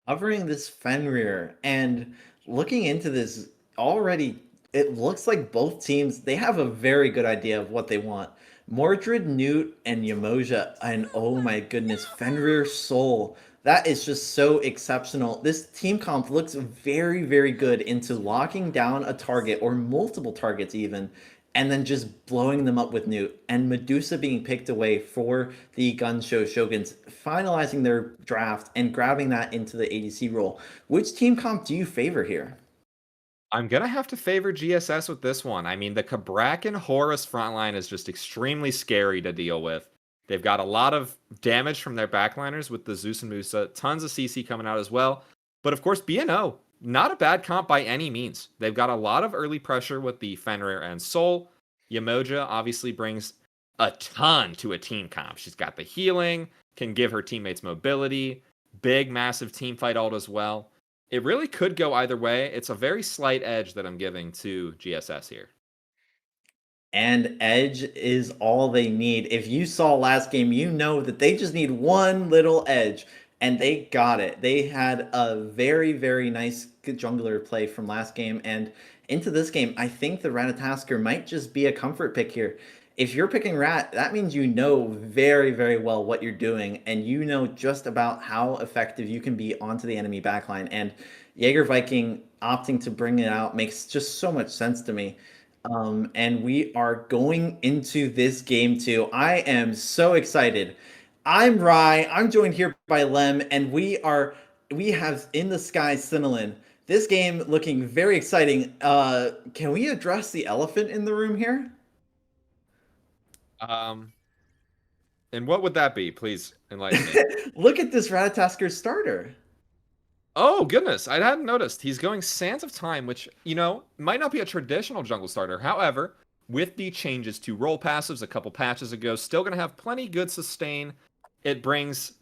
[SPEAKER 2] Covering this Fenrir and looking into this already, it looks like both teams, they have a very good idea of what they want. Mordred, Newt, and Yamoja, and oh my goodness, Fenrir Soul. That is just so exceptional. This team comp looks very, very good into locking down a target or multiple targets even, and then just blowing them up with Newt. And Medusa being picked away for the Gunshow Shoguns, finalizing their draft and grabbing that into the ADC role. Which team comp do you favor here?
[SPEAKER 3] I'm going to have to favor GSS with this one. I mean, the Kabrak and Horus frontline is just extremely scary to deal with. They've got a lot of damage from their backliners with the Zeus and Musa. Tons of CC coming out as well. But of course, BNO, not a bad comp by any means. They've got a lot of early pressure with the Fenrir and Soul. Yamoja obviously brings a ton to a team comp. She's got the healing, can give her teammates mobility, big, massive team fight ult as well. It really could go either way. It's a very slight edge that I'm giving to GSS here.
[SPEAKER 2] And edge is all they need. If you saw last game, you know that they just need one little edge, and they got it. They had a very, very nice jungler play from last game, and into this game, I think the Ratatasker might just be a comfort pick here. If you're picking Rat, that means you know very, very well what you're doing, and you know just about how effective you can be onto the enemy backline. And Jaeger Viking opting to bring it out makes just so much sense to me. And we are going into this game too. I am so excited. I'm Rye. I'm joined here by Lem, and we have in the sky Cinnilyn. This game looking very exciting. Can we address the elephant in the room here?
[SPEAKER 3] And what would that be? Please enlighten me.
[SPEAKER 2] Look at this Ratatasker starter.
[SPEAKER 3] Oh, goodness. I hadn't noticed. He's going Sands of Time, which, might not be a traditional jungle starter. However, with the changes to role passives a couple patches ago, still going to have plenty good sustain. It brings,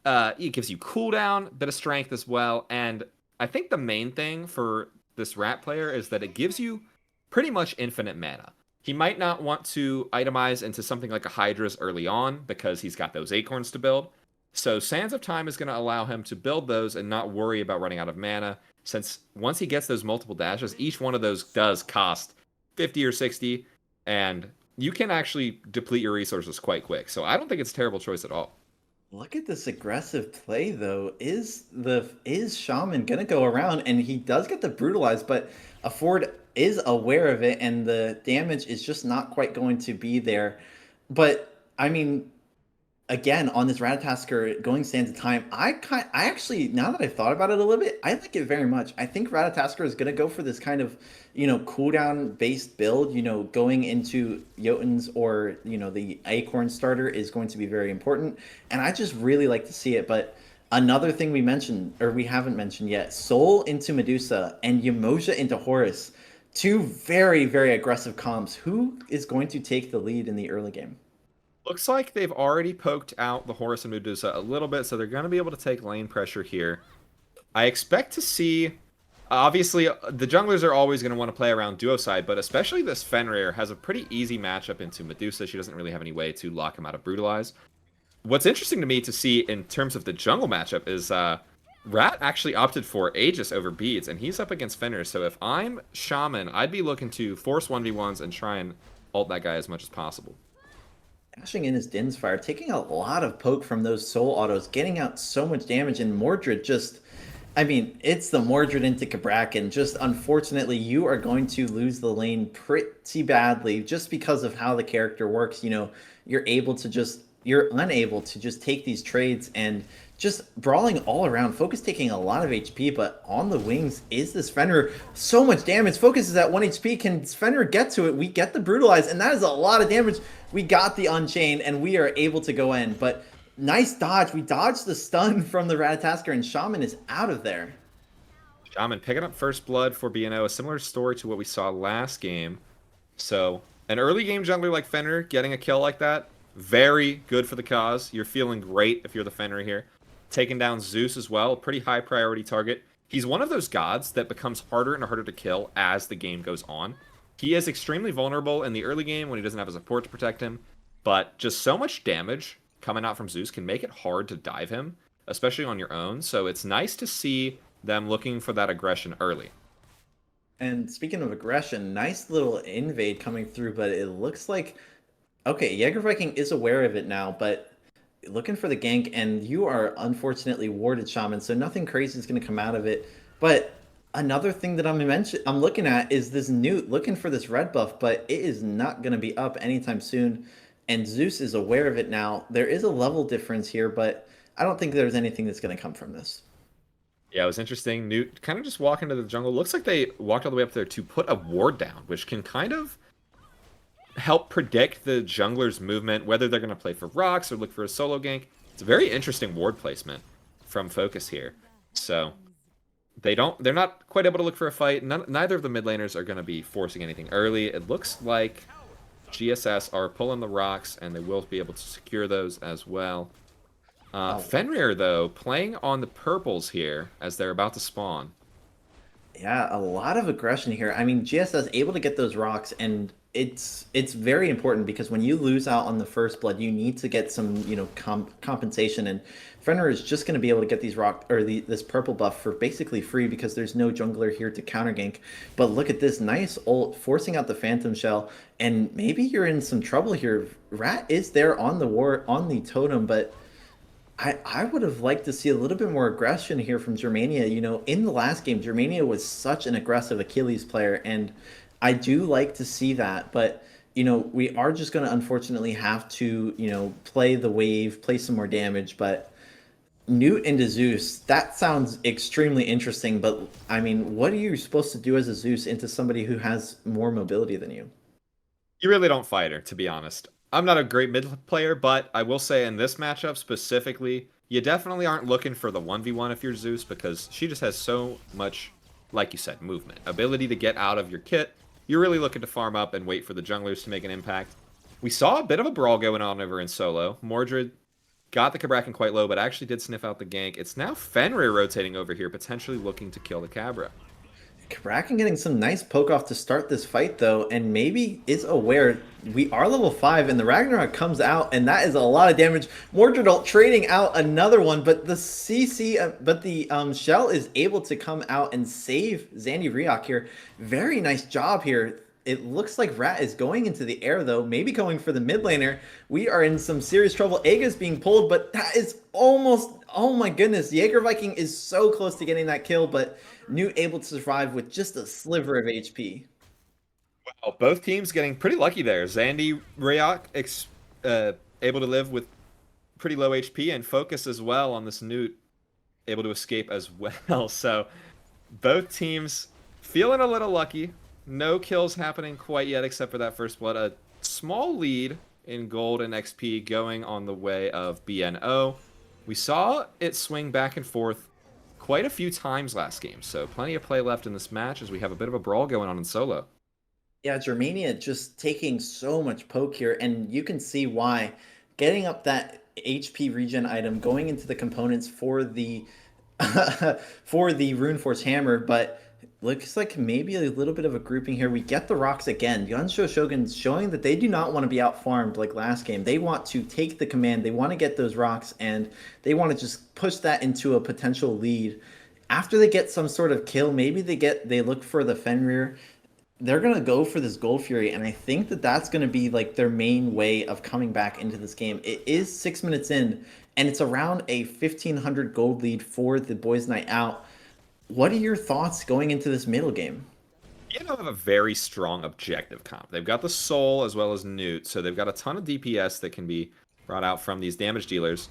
[SPEAKER 3] it gives you cooldown, bit of strength as well. And I think the main thing for this Rat player is that it gives you pretty much infinite mana. He might not want to itemize into something like a Hydra's early on because he's got those acorns to build. So Sands of Time is going to allow him to build those and not worry about running out of mana, since once he gets those multiple dashes, each one of those does cost 50 or 60, and you can actually deplete your resources quite quick. So I don't think it's a terrible choice at all.
[SPEAKER 2] Look at this aggressive play, though. Is Shaman gonna go around? And he does get the brutalized, but Afford is aware of it, and the damage is just not quite going to be there. But I mean, again, on this Ratatasker going Sands of Time, I actually, now that I've thought about it a little bit, I like it very much. I think Ratatasker is gonna go for this kind of, cooldown based build. Going into Jotuns or the Acorn starter is going to be very important, and I just really like to see it. But another thing we haven't mentioned yet: Soul into Medusa and Yamoja into Horus. 2 very, very aggressive comps. Who is going to take the lead in the early game?
[SPEAKER 3] Looks like they've already poked out the Horus and Medusa a little bit, so they're going to be able to take lane pressure here. I expect to see... Obviously, the junglers are always going to want to play around duo side, but especially this Fenrir has a pretty easy matchup into Medusa. She doesn't really have any way to lock him out of Brutalize. What's interesting to me to see in terms of the jungle matchup is Rat actually opted for Aegis over Beads, and he's up against Fenrir. So if I'm Shaman, I'd be looking to force 1v1s and try and ult that guy as much as possible.
[SPEAKER 2] Dashing in his Din's Fire, taking a lot of poke from those soul autos, getting out so much damage, and Mordred just... I mean, it's the Mordred into Kabrak, and just unfortunately, you are going to lose the lane pretty badly just because of how the character works. You're unable to just take these trades and just brawling all around. Focus taking a lot of HP, but on the wings is this Fenrir. So much damage. Focus is at 1 HP. Can Fenrir get to it? We get the Brutalize, and that is a lot of damage. We got the Unchained, and we are able to go in, but nice dodge. We dodged the stun from the Ratatasker, and Shaman is out of there.
[SPEAKER 3] Shaman picking up first blood for BNO. A similar story to what we saw last game. So, an early game jungler like Fenrir getting a kill like that, very good for the cause. You're feeling great if you're the Fenrir here. taking down Zeus as well, pretty high priority target. He's one of those gods that becomes harder and harder to kill as the game goes on. He is extremely vulnerable in the early game when he doesn't have a support to protect him, but just so much damage coming out from Zeus can make it hard to dive him, especially on your own. So it's nice to see them looking for that aggression early.
[SPEAKER 2] And speaking of aggression, nice little invade coming through, but it looks like okay, Jaeger Viking is aware of it now, but looking for the gank, and you are unfortunately warded, Shaman, so nothing crazy is going to come out of it. But another thing that I'm looking at is this Newt looking for this red buff, but it is not going to be up anytime soon. And Zeus is aware of it now. There is a level difference here, but I don't think there's anything that's going to come from this.
[SPEAKER 3] Yeah, it was interesting. Newt kind of just walking into the jungle. Looks like they walked all the way up there to put a ward down, which can kind of help predict the jungler's movement, whether they're going to play for rocks or look for a solo gank. It's a very interesting ward placement from Focus here. So they're not quite able to look for a fight. Neither of the mid laners are going to be forcing anything early. It looks like GSS are pulling the rocks, and they will be able to secure those as well. Fenrir, though, playing on the purples here as they're about to spawn.
[SPEAKER 2] Yeah, a lot of aggression here. I mean, GSS able to get those rocks, and it's very important because when you lose out on the first blood, you need to get some compensation. And Fenrir is just going to be able to get these this purple buff for basically free because there's no jungler here to counter gank. But look at this nice ult forcing out the Phantom Shell, and maybe you're in some trouble here. Rat is there on the totem, but I would have liked to see a little bit more aggression here from Germania. In the last game, Germania was such an aggressive Achilles player, and I do like to see that. But, we are just going to unfortunately have to, play the wave, play some more damage. But Newt into Zeus, that sounds extremely interesting. But, I mean, what are you supposed to do as a Zeus into somebody who has more mobility than you?
[SPEAKER 3] You really don't fight her, to be honest. I'm not a great mid player, but I will say in this matchup specifically, you definitely aren't looking for the 1v1 if you're Zeus, because she just has so much, like you said, movement. Ability to get out of your kit. You're really looking to farm up and wait for the junglers to make an impact. We saw a bit of a brawl going on over in solo. Mordred got the Cabrakan quite low, but actually did sniff out the gank. It's now Fenrir rotating over here, potentially looking to kill the Cabra.
[SPEAKER 2] Kraken getting some nice poke off to start this fight, though, and maybe is aware we are level 5, and the Ragnarok comes out, and that is a lot of damage. Mordred trading out another one, but the Shell is able to come out and save Zandy Riok here. Very nice job here. It looks like Rat is going into the air, though, maybe going for the mid laner. We are in some serious trouble. Aga's being pulled, but that is almost... Oh my goodness, Jaeger Viking is so close to getting that kill, but Newt able to survive with just a sliver of HP.
[SPEAKER 3] Wow, both teams getting pretty lucky there. Zandy Riok able to live with pretty low HP, and Focus as well on this Newt able to escape as well. So both teams feeling a little lucky. No kills happening quite yet except for that first blood. A small lead in gold and XP going on the way of BNO. We saw it swing back and forth quite a few times last game, so plenty of play left in this match as we have a bit of a brawl going on in solo.
[SPEAKER 2] Yeah, Germania just taking so much poke here, and you can see why. Getting up that HP regen item, going into the components for the for the Runeforge Hammer, but looks like maybe a little bit of a grouping here. We get the rocks again. Gunshow Shoguns showing that they do not want to be out farmed like last game. They want to take the command. They want to get those rocks, and they want to just push that into a potential lead. After they get some sort of kill, maybe they look for the Fenrir. They're going to go for this Gold Fury, and I think that that's going to be like their main way of coming back into this game. It is 6 minutes in, and it's around a 1,500 gold lead for the Boys Night Out. What are your thoughts going into this middle game?
[SPEAKER 3] You have a very strong objective comp. They've got the Soul as well as Newt, so they've got a ton of DPS that can be brought out from these damage dealers.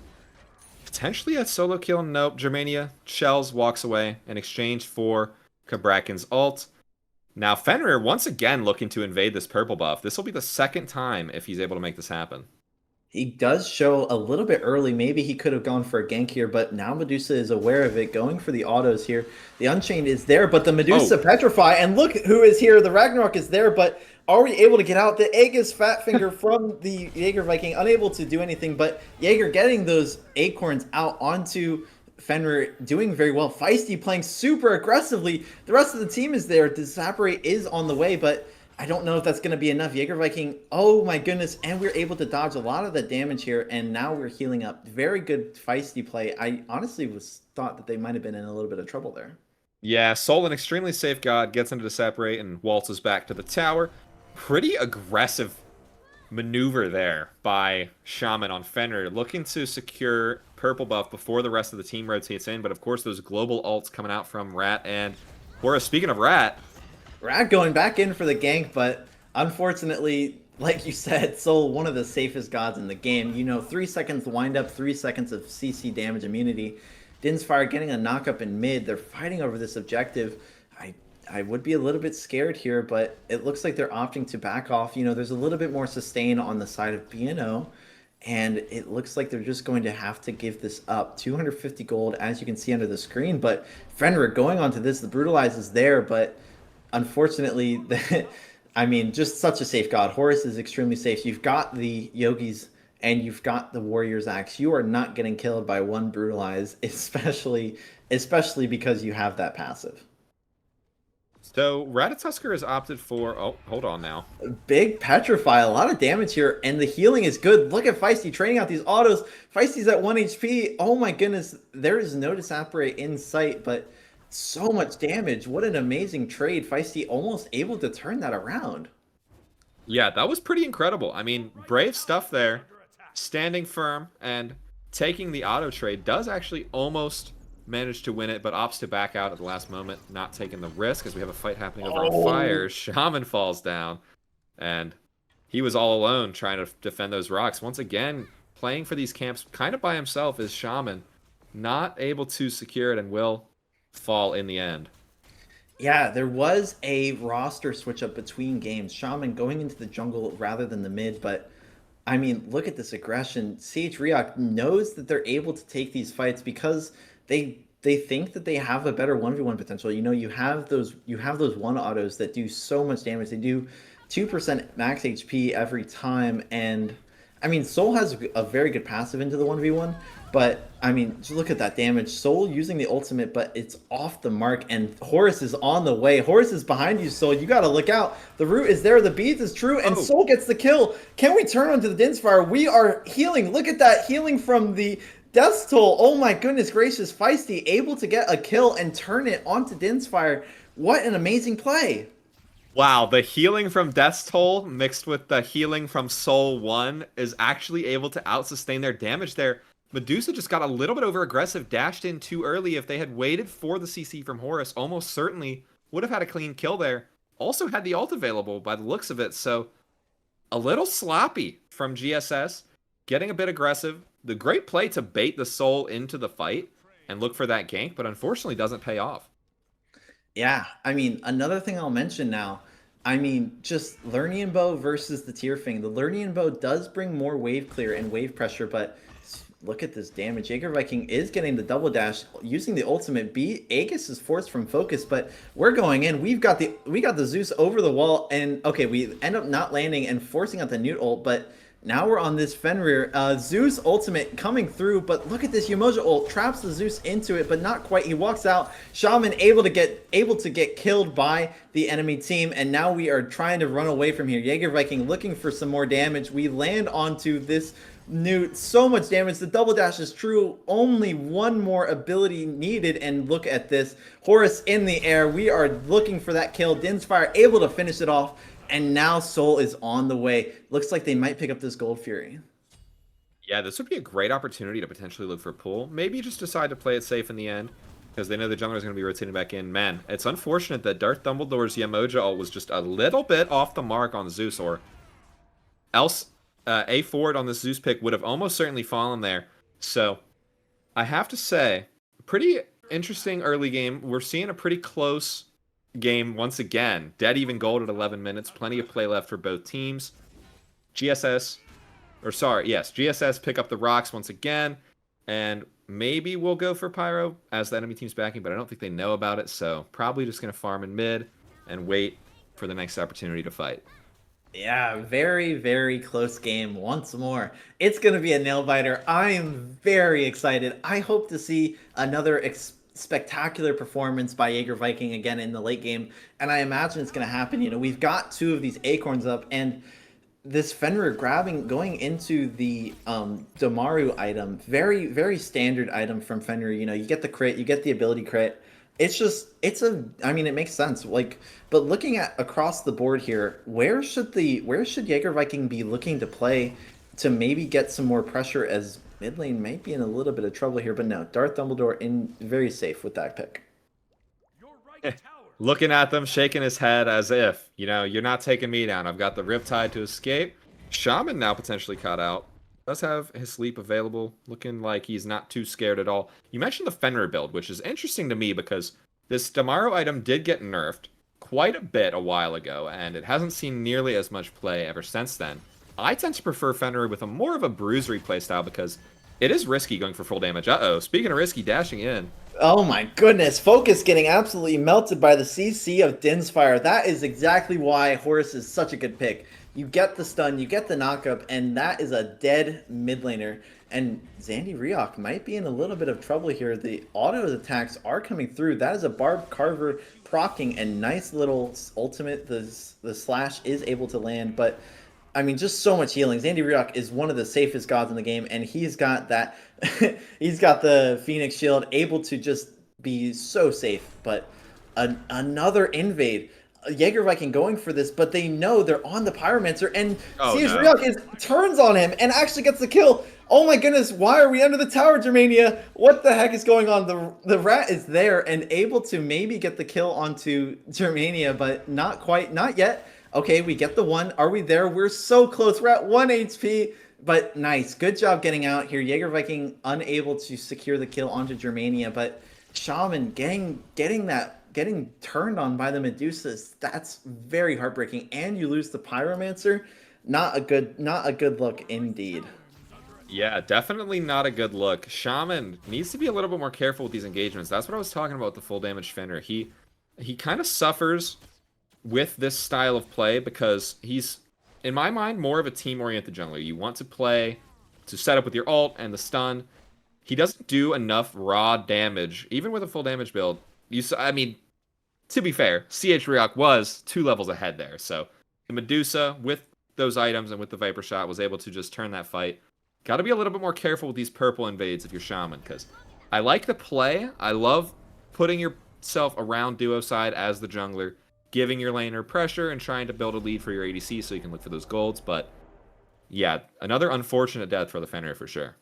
[SPEAKER 3] Potentially a solo kill. Nope. Germania shells, walks away in exchange for Cabrakan's ult. Now Fenrir once again looking to invade this purple buff. This will be the second time if he's able to make this happen.
[SPEAKER 2] He does show a little bit early. Maybe he could have gone for a gank here, but now Medusa is aware of it, going for the autos here. The Unchained is there, but the Medusa Petrify, and look who is here. The Ragnarok is there, but are we able to get out? The Aegis Fat Finger from the Jaeger Viking, unable to do anything, but Jaeger getting those acorns out onto Fenrir, doing very well. Feisty playing super aggressively. The rest of the team is there. Disaparate is on the way, but I don't know if that's going to be enough. Jaeger Viking, oh my goodness, and we're able to dodge a lot of the damage here, and now we're healing up. Very good Feisty play. I honestly thought that they might have been in a little bit of trouble there.
[SPEAKER 3] Yeah, Soul, an extremely safe god, gets into the separate and waltzes back to the tower. Pretty aggressive maneuver there by Shaman on Fenrir, looking to secure purple buff before the rest of the team rotates in, but of course those global ults coming out from Rat and Horus. Speaking of Rat
[SPEAKER 2] going back in for the gank, but unfortunately, like you said, Soul, one of the safest gods in the game. You know, 3 seconds wind up, 3 seconds of CC damage immunity. Dinsfire getting a knock up in mid. They're fighting over this objective. I would be a little bit scared here, but it looks like they're opting to back off. You know, there's a little bit more sustain on the side of BNO, and it looks like they're just going to have to give this up. 250 gold, as you can see under the screen, but Fenrir going onto this, the Brutalize is there, but unfortunately, I mean, just such a safe god. Horus is extremely safe. You've got the Yogis and you've got the Warrior's Axe. You are not getting killed by one Brutalize, especially because you have that passive.
[SPEAKER 3] So Ratatusker has opted for, oh, hold on now.
[SPEAKER 2] Big Petrify, a lot of damage here, and the healing is good. Look at Feisty training out these autos. Feisty's at 1 HP. Oh my goodness, there is no Disaparate in sight, but so much damage. What an amazing trade. Feisty almost able to turn that around.
[SPEAKER 3] Yeah, that was pretty incredible. I mean, brave stuff there. Standing firm and taking the auto trade does actually almost manage to win it, but opts to back out at the last moment, not taking the risk as we have a fight happening over on fire. Shaman falls down, and he was all alone trying to defend those rocks. Once again, playing for these camps kind of by himself is Shaman, not able to secure it and will fall in the end.
[SPEAKER 2] Yeah, there was a roster switch up between games. Shaman going into the jungle rather than the mid, but I mean, look at this aggression. CH Riok knows that they're able to take these fights because they think that they have a better 1v1 potential. You know, you have those one autos that do so much damage. They do 2% max HP every time, and I mean, Soul has a very good passive into the 1v1, but I mean, just look at that damage. Soul using the ultimate, but it's off the mark, and Horus is on the way. Horus is behind you, Soul. You gotta look out. The root is there, the beads is true, and Soul gets the kill. Can we turn onto the Dinsfire? We are healing. Look at that healing from the Death Toll. Oh my goodness gracious. Feisty able to get a kill and turn it onto Dinsfire. What an amazing play.
[SPEAKER 3] Wow, the healing from Death's Toll mixed with the healing from Soul 1 is actually able to out-sustain their damage there. Medusa just got a little bit over-aggressive, dashed in too early. If they had waited for the CC from Horus, almost certainly would have had a clean kill there. Also had the ult available by the looks of it, so a little sloppy from GSS, getting a bit aggressive. The great play to bait the Soul into the fight and look for that gank, but unfortunately doesn't pay off.
[SPEAKER 2] Yeah, I mean, another thing I'll mention now, I mean, just Lernian Bow versus the Tierfing. The Lernian Bow does bring more wave clear and wave pressure, but look at this damage. Jaeger Viking is getting the double dash, using the ultimate. Aegis is forced from focus, but we're going in. We got the Zeus over the wall, and okay, we end up not landing and forcing out the Newt ult, but now we're on this Fenrir. Zeus ultimate coming through, but look at this Umoja ult. Traps the Zeus into it, but not quite. He walks out. Shaman able to get killed by the enemy team, and now we are trying to run away from here. Jaeger Viking looking for some more damage. We land onto this Newt. So much damage. The double dash is true. Only one more ability needed, and look at this. Horus in the air. We are looking for that kill. Dinsfire able to finish it off. And now Soul is on the way. Looks like they might pick up this Gold Fury.
[SPEAKER 3] Yeah, this would be a great opportunity to potentially look for a pull. Maybe just decide to play it safe in the end, because they know the jungler is going to be rotating back in. Man, it's unfortunate that Darth Dumbledore's Yemoja ult was just a little bit off the mark on Zeus, or else A forward on this Zeus pick would have almost certainly fallen there. So, I have to say, pretty interesting early game. We're seeing a pretty close game once again. Dead even gold at 11 minutes. Plenty of play left for both teams. GSS or sorry, yes, GSS pick up the rocks once again, and maybe we'll go for Pyro as the enemy team's backing, but I don't think they know about it, so probably just going to farm in mid and wait for the next opportunity to fight.
[SPEAKER 2] Yeah, very, very close game once more. It's going to be a nail biter. I am very excited. I hope to see another spectacular performance by Jaeger Viking again in the late game, and I imagine it's going to happen. You know, we've got 2 of these acorns up, and this Fenrir going into the Damaru item, very, very standard item from Fenrir. You know, you get the crit, you get the ability crit. I mean, it makes sense. Like, but looking at across the board here, where should Jaeger Viking be looking to play to maybe get some more pressure, as mid lane might be in a little bit of trouble here? But no, Darth Dumbledore in very safe with that pick.
[SPEAKER 3] Looking at them, shaking his head as if, you know, you're not taking me down. I've got the Riptide to escape. Shaman now potentially caught out. Does have his sleep available. Looking like he's not too scared at all. You mentioned the Fenrir build, which is interesting to me because this Damaru item did get nerfed quite a bit a while ago, and it hasn't seen nearly as much play ever since then. I tend to prefer Fenrir with a more of a bruisery playstyle because it is risky going for full damage. Uh-oh, speaking of risky, dashing in.
[SPEAKER 2] Oh my goodness, Focus getting absolutely melted by the CC of Din's Fire. That is exactly why Horus is such a good pick. You get the stun, you get the knockup, and that is a dead mid laner. And Zandy Riok might be in a little bit of trouble here. The auto attacks are coming through. That is a Barb Carver proccing, and nice little ultimate. The slash is able to land, but I mean, just so much healing. Zandy Riok is one of the safest gods in the game, and he's got that. He's got the Phoenix Shield, able to just be so safe. But another invade. Jaeger Viking going for this, but they know they're on the Pyromancer, and Riok turns on him and actually gets the kill. Oh my goodness, why are we under the tower, Germania? What the heck is going on? The rat is there and able to maybe get the kill onto Germania, but not quite, not yet. Okay, we get the 1. Are we there? We're so close. We're at 1 HP, but nice. Good job getting out here. Jaeger Viking unable to secure the kill onto Germania, but Shaman getting turned on by the Medusas. That's very heartbreaking, and you lose the Pyromancer. Not a good look indeed.
[SPEAKER 3] Yeah, definitely not a good look. Shaman needs to be a little bit more careful with these engagements. That's what I was talking about with the full damage Fenrir. He kind of suffers with this style of play because he's, in my mind, more of a team-oriented jungler. You want to play to set up with your ult and the stun. He doesn't do enough raw damage, even with a full damage build. I mean, to be fair, CH Ryok was 2 levels ahead there. So the Medusa, with those items and with the Viper Shot, was able to just turn that fight. Got to be a little bit more careful with these purple invades if you're Shaman, because I like the play. I love putting yourself around duo side as the jungler, giving your laner pressure and trying to build a lead for your ADC so you can look for those golds. But yeah, another unfortunate death for the Fenrir for sure.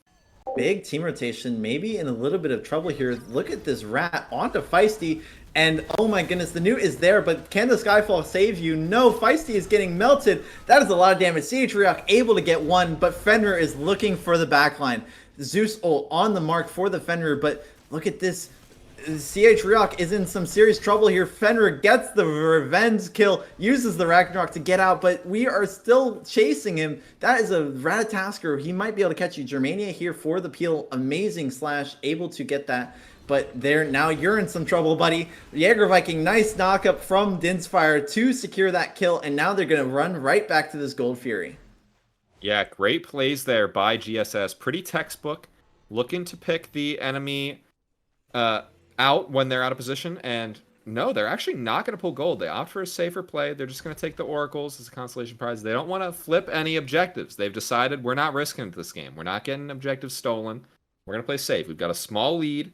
[SPEAKER 2] Big team rotation, maybe in a little bit of trouble here. Look at this rat onto Feisty, and oh my goodness, the Newt is there, but can the Skyfall save you? No, Feisty is getting melted. That is a lot of damage. CH Ryok able to get 1, but Fenrir is looking for the backline. Zeus ult on the mark for the Fenrir, but look at this. CH Ryok is in some serious trouble here. Fenrir gets the revenge kill, uses the Ragnarok to get out, but we are still chasing him. That is a Ratatasker. He might be able to catch you. Germania here for the peel. Amazing slash, able to get that. But now you're in some trouble, buddy. Jaeger Viking, nice knockup from Din's Fire to secure that kill, and now they're going to run right back to this Gold Fury.
[SPEAKER 3] Yeah, great plays there by GSS. Pretty textbook. Looking to pick the enemy out when they're out of position, and no, they're actually not going to pull gold. They opt for a safer play. They're just going to take the oracles as a consolation prize. They don't want to flip any objectives. They've decided we're not risking this game. We're not getting objectives stolen. We're going to play safe. We've got a small lead.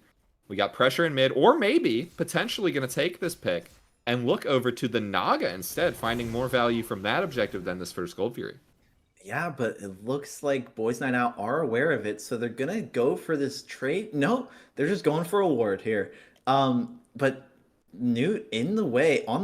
[SPEAKER 3] We got pressure in mid, or maybe potentially going to take this pick and look over to the Naga instead, finding more value from that objective than this first Gold Fury.
[SPEAKER 2] Yeah, but it looks like Boys Night Out are aware of it, so they're gonna go for this trade. No, they're just going for a ward here. But Newt on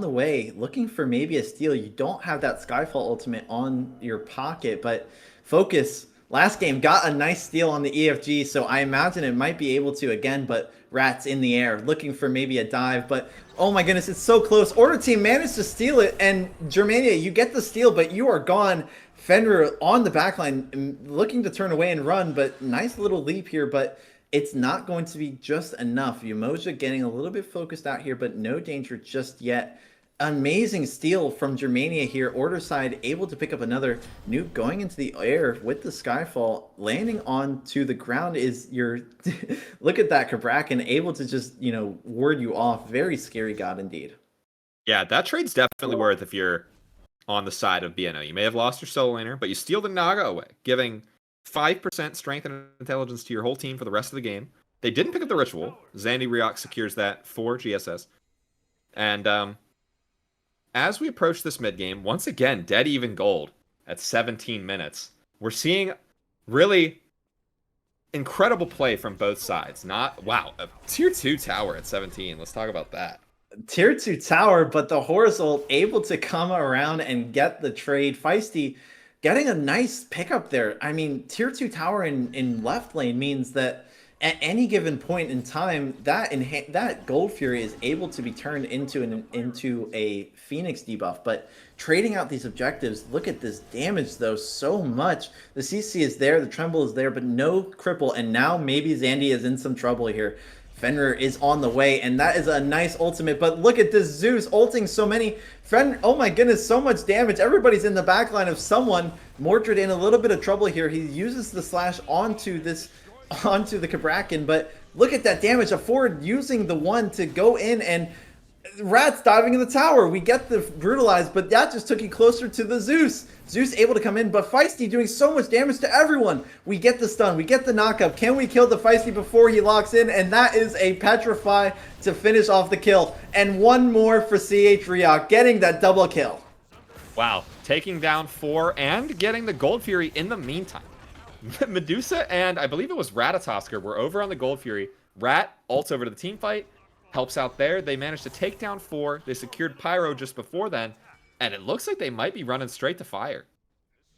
[SPEAKER 2] the way, looking for maybe a steal. You don't have that Skyfall ultimate on your pocket, but Focus last game, got a nice steal on the EFG, so I imagine it might be able to again, but Rat's in the air, looking for maybe a dive, but oh my goodness, it's so close. Order Team managed to steal it, and Germania, you get the steal, but you are gone. Fenrir on the backline, looking to turn away and run, but nice little leap here, but it's not going to be just enough. Umoja getting a little bit focused out here, but no danger just yet. Amazing steal from Germania here. Order side able to pick up another nuke going into the air with the Skyfall. Landing onto the ground is your... Look at that, Kabrakan able to just, you know, ward you off. Very scary god indeed.
[SPEAKER 3] Yeah, that trade's definitely worth if you're on the side of BNO. You may have lost your solo laner, but you steal the Naga away, giving 5% strength and intelligence to your whole team for the rest of the game. They didn't pick up the ritual. Zandy Ryok secures that for GSS. And as we approach this mid game, once again, dead even gold at 17 minutes. We're seeing really incredible play from both sides. Wow, a tier 2 tower at 17. Let's talk about that.
[SPEAKER 2] Tier 2 tower, but the Horus ult able to come around and get the trade. Feisty getting a nice pickup there. I mean, tier 2 tower in left lane means that at any given point in time, that Gold Fury is able to be turned into a Phoenix debuff. But trading out these objectives, look at this damage though, so much. The CC is there, the Tremble is there, but no cripple. And now maybe Zandy is in some trouble here. Fenrir is on the way, and that is a nice ultimate. But look at this Zeus ulting so many. Oh my goodness, so much damage. Everybody's in the backline of someone. Mordred in a little bit of trouble here. He uses the slash onto the Kabrakan, but look at that damage. A forward using the one to go in, and Rat's diving in the tower. We get the brutalized, but that just took you closer to the Zeus. Zeus able to come in, but Feisty doing so much damage to everyone. We get the stun, we get the knockup. Can we kill the Feisty before he locks in? And that is a Petrify to finish off the kill. And one more for CH Ryok, getting that double kill.
[SPEAKER 3] Wow, taking down 4 and getting the Gold Fury in the meantime. Medusa and I believe it was Ratatosker were over on the Gold Fury. Rat ults over to the team fight, helps out there. They managed to take down 4. They secured Pyro just before then, and it looks like they might be running straight to fire.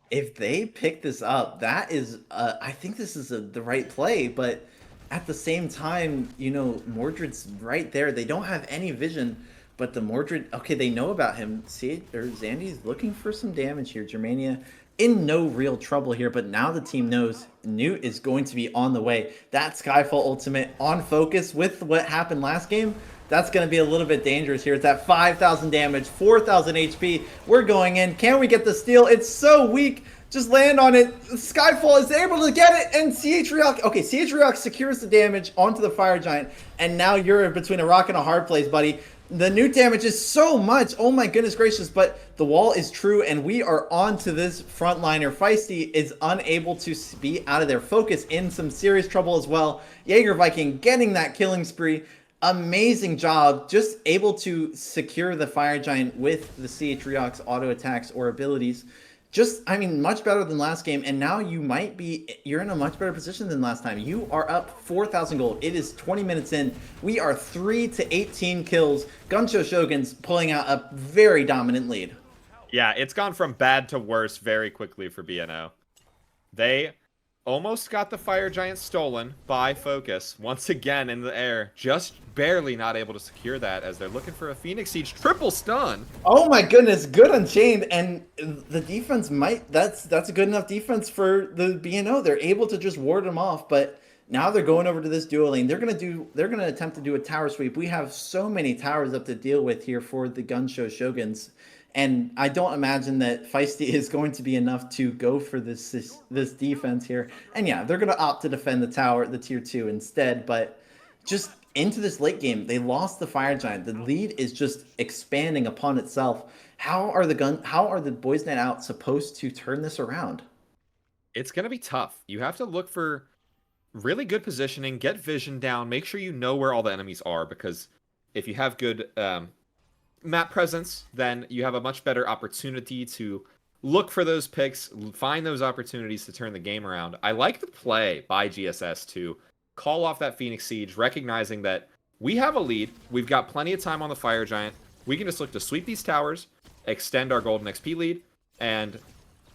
[SPEAKER 2] If they pick this up, that is, I think this is the right play, but at the same time, you know, Mordred's right there. They don't have any vision, but the Mordred, okay, they know about him. See, Zandy's looking for some damage here. Germania in no real trouble here, but now the team knows Newt is going to be on the way. That Skyfall ultimate on focus with what happened last game. That's going to be a little bit dangerous here. It's at 5,000 damage, 4,000 HP. We're going in. Can we get the steal? It's so weak. Just land on it. Skyfall is able to get it, and CH Ryok. Okay, CH Ryok secures the damage onto the Fire Giant, and now you're between a rock and a hard place, buddy. The new damage is so much. Oh my goodness gracious, but the wall is true, and we are on to this frontliner. Feisty is unable to be out of their focus, in some serious trouble as well. Jaeger Viking getting that killing spree. Amazing job, just able to secure the Fire Giant with the CH Ryok's auto attacks or abilities. Just, I mean, much better than last game, and now you're in a much better position than last time. You are up 4,000 gold. It is 20 minutes in. We are 3 to 18 kills. Gunshow Shoguns pulling out a very dominant lead.
[SPEAKER 3] Yeah, it's gone from bad to worse very quickly for BNO. They almost got the Fire Giant stolen by Focus once again in the air. Just barely not able to secure that as they're looking for a Phoenix Siege triple stun.
[SPEAKER 2] Oh my goodness, good Unchained, and the defense that's a good enough defense for the BNO. They're able to just ward them off, but now they're going over to this duo lane. They're gonna attempt to do a tower sweep. We have so many towers up to deal with here for the Gunshow Shoguns. And I don't imagine that Feisty is going to be enough to go for this defense here. And yeah, they're going to opt to defend the tower, the tier 2 instead. But just into this late game, they lost the Fire Giant. The lead is just expanding upon itself. How are the Boys Net Out supposed to turn this around?
[SPEAKER 3] It's going to be tough. You have to look for really good positioning, get vision down, make sure you know where all the enemies are, because if you have good map presence, then you have a much better opportunity to look for those picks, find those opportunities to turn the game around. I like the play by GSS to call off that Phoenix Siege, recognizing that we have a lead, we've got plenty of time on the Fire Giant, we can just look to sweep these towers, extend our golden XP lead, and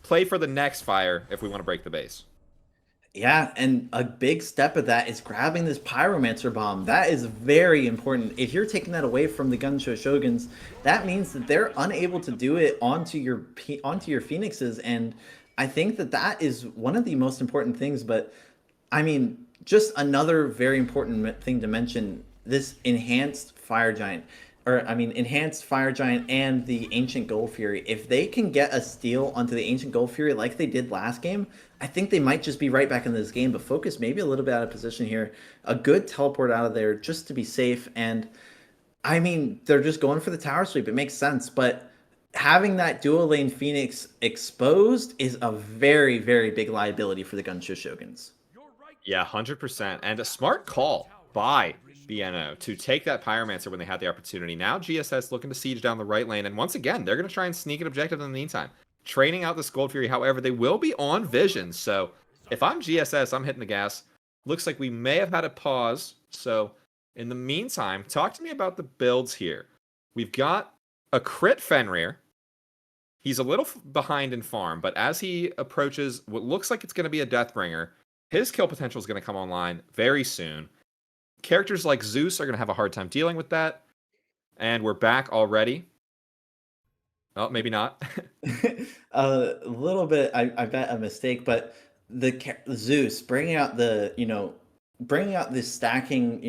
[SPEAKER 3] play for the next fire if we want to break the base.
[SPEAKER 2] Yeah, and a big step of that is grabbing this Pyromancer bomb. That is very important. If you're taking that away from the Gunshow Shoguns, that means that they're unable to do it onto your Phoenixes, and I think that that is one of the most important things. But I mean, just another very important thing to mention: this enhanced Fire Giant, or I mean, enhanced Fire Giant and the Ancient Gold Fury. If they can get a steal onto the Ancient Gold Fury like they did last game, I think they might just be right back in this game. But Focus maybe a little bit out of position here. A good teleport out of there just to be safe. And I mean, they're just going for the tower sweep. It makes sense, but having that dual lane Phoenix exposed is a very, very big liability for the Gunshow Shoguns.
[SPEAKER 3] Yeah, 100%. And a smart call by BNO to take that Pyromancer when they had the opportunity. Now GSS looking to siege down the right lane. And once again, they're going to try and sneak an objective in the meantime. Training out this Gold Fury, however, they will be on vision. So if I'm GSS, I'm hitting the gas. Looks like we may have had a pause. So in the meantime, talk to me about the builds here. We've got a crit Fenrir. He's a little behind in farm, but as he approaches what looks like it's going to be a Deathbringer, his kill potential is going to come online very soon. Characters like Zeus are going to have a hard time dealing with that. And we're back already. Oh, maybe not.
[SPEAKER 2] A little bit, I bet a mistake, but the Zeus bringing out bringing out this stacking.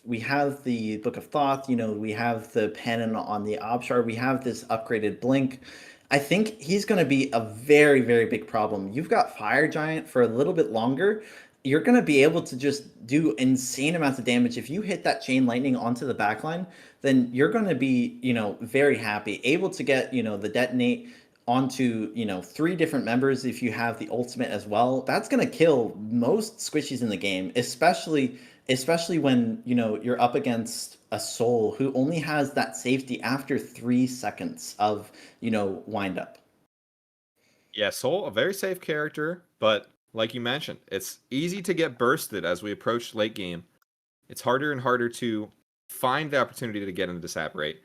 [SPEAKER 2] We have the Book of Thoth. We have the Pennon on the Obshar. We have this upgraded Blink. I think he's going to be a very, very big problem. You've got Fire Giant for a little bit longer. You're going to be able to just do insane amounts of damage. If you hit that Chain Lightning onto the backline, then you're going to be, very happy. Able to get, the Detonate onto, 3 different members if you have the ultimate as well. That's going to kill most squishies in the game, especially when, you're up against a Soul who only has that safety after 3 seconds of, wind up.
[SPEAKER 3] Yeah, Soul, a very safe character, but like you mentioned, it's easy to get bursted as we approach late game. It's harder and harder to find the opportunity to get into this sap rate.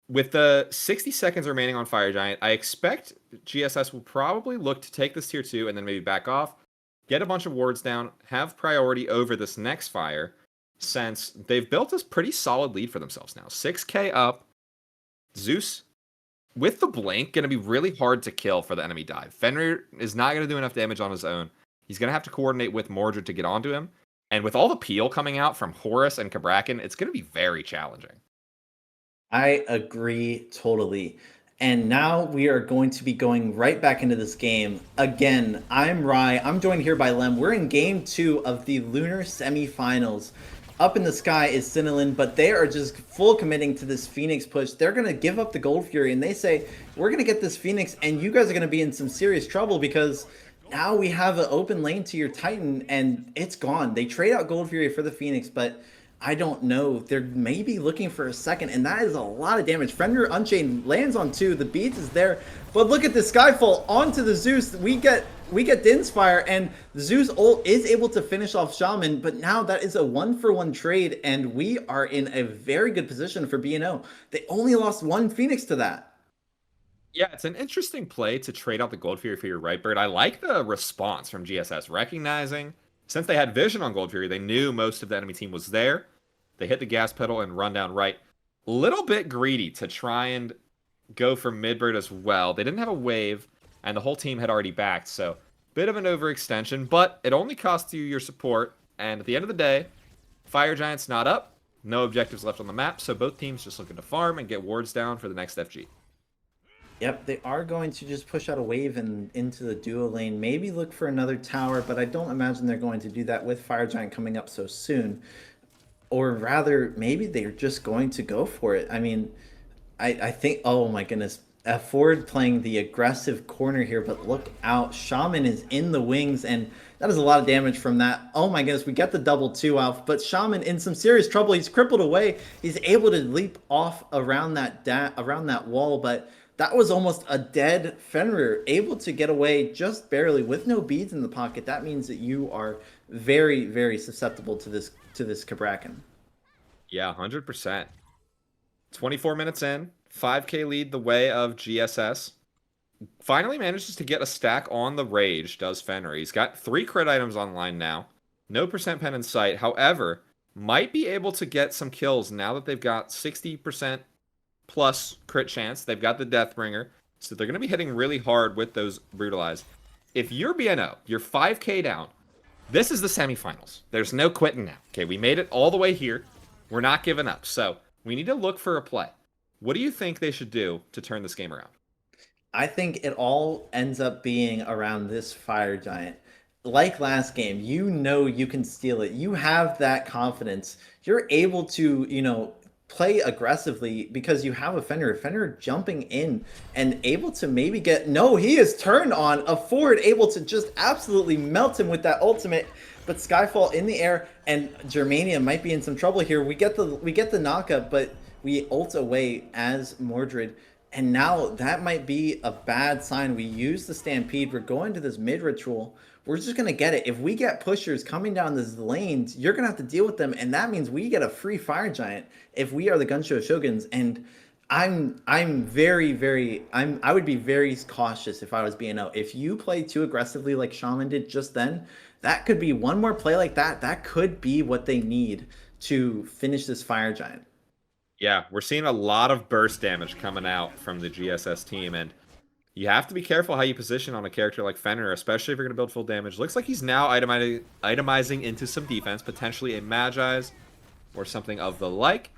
[SPEAKER 3] With the 60 seconds remaining on Fire Giant, I expect GSS will probably look to take this tier 2 and then maybe back off, get a bunch of wards down, have priority over this next fire, since they've built this pretty solid lead for themselves now. 6k up. Zeus, with the Blink, going to be really hard to kill for the enemy dive. Fenrir is not going to do enough damage on his own. He's going to have to coordinate with Mordred to get onto him. And with all the peel coming out from Horus and Cabrakan, it's going to be very challenging.
[SPEAKER 2] I agree totally. And now we are going to be going right back into this game. Again, I'm Rye. I'm joined here by Lem. We're in game 2 of the Lunar semifinals. Up in the sky is Cinnilyn, but they are just full committing to this Phoenix push. They're going to give up the Gold Fury, and they say, we're going to get this Phoenix, and you guys are going to be in some serious trouble because now we have an open lane to your Titan, and it's gone. They trade out Gold Fury for the Phoenix, but I don't know. They're maybe looking for a second, and that is a lot of damage. Fenrir Unchained lands on 2. The beats is there, but look at the Skyfall onto the Zeus. We get Din's Fire, and Zeus ult is able to finish off Shaman, but now that is a 1-for-1 trade, and we are in a very good position for B&O. They only lost 1 Phoenix to that.
[SPEAKER 3] Yeah, it's an interesting play to trade out the Gold Fury for your right bird. I like the response from GSS, recognizing since they had vision on Gold Fury, they knew most of the enemy team was there. They hit the gas pedal and run down right. Little bit greedy to try and go for midbird as well. They didn't have a wave, and the whole team had already backed, so bit of an overextension, but it only costs you your support, and at the end of the day, Fire Giant's not up, no objectives left on the map, so both teams just looking to farm and get wards down for the next FG.
[SPEAKER 2] Yep, they are going to just push out a wave and into the duo lane, maybe look for another tower, but I don't imagine they're going to do that with Fire Giant coming up so soon. Or rather, maybe they're just going to go for it. I mean, I think, oh my goodness, Ford playing the aggressive corner here, but look out, Shaman is in the wings, and that is a lot of damage from that. Oh my goodness, we get the double 2 out, but Shaman in some serious trouble. He's crippled away. He's able to leap off around that wall, but that was almost a dead Fenrir, able to get away just barely with no beads in the pocket. That means that you are very, very susceptible to this Cabrakan.
[SPEAKER 3] Yeah, 100%. 24 minutes in, 5k lead the way of GSS. Finally manages to get a stack on the Rage, does Fenrir. He's got 3 crit items online now. No percent pen in sight. However, might be able to get some kills now that they've got 60% plus crit chance. They've got the Deathbringer. So they're going to be hitting really hard with those Brutalize. If you're BNO, you're 5k down. This is the semifinals. There's no quitting now. Okay, we made it all the way here. We're not giving up. So we need to look for a play. What do you think they should do to turn this game around?
[SPEAKER 2] I think it all ends up being around this fire giant. Like last game, you know you can steal it. You have that confidence. You're able to, play aggressively because you have a Fenrir jumping in and able to maybe get, no, he is turned on a forward, able to just absolutely melt him with that ultimate. But Skyfall in the air, and Germania might be in some trouble here. We get the knockup, but we ult away as Mordred. And now that might be a bad sign. We use the Stampede. We're going to this mid ritual. We're just going to get it. If we get pushers coming down these lanes, you're going to have to deal with them. And that means we get a free Fire Giant if we are the Gunshow Shoguns. And I would be very cautious if I was BNO. If you play too aggressively like Shaman did just then, that could be one more play like that. That could be what they need to finish this Fire Giant.
[SPEAKER 3] Yeah, we're seeing a lot of burst damage coming out from the GSS team, and you have to be careful how you position on a character like Fenrir, especially if you're going to build full damage. Looks like he's now itemizing into some defense, potentially a Magi's or something of the like.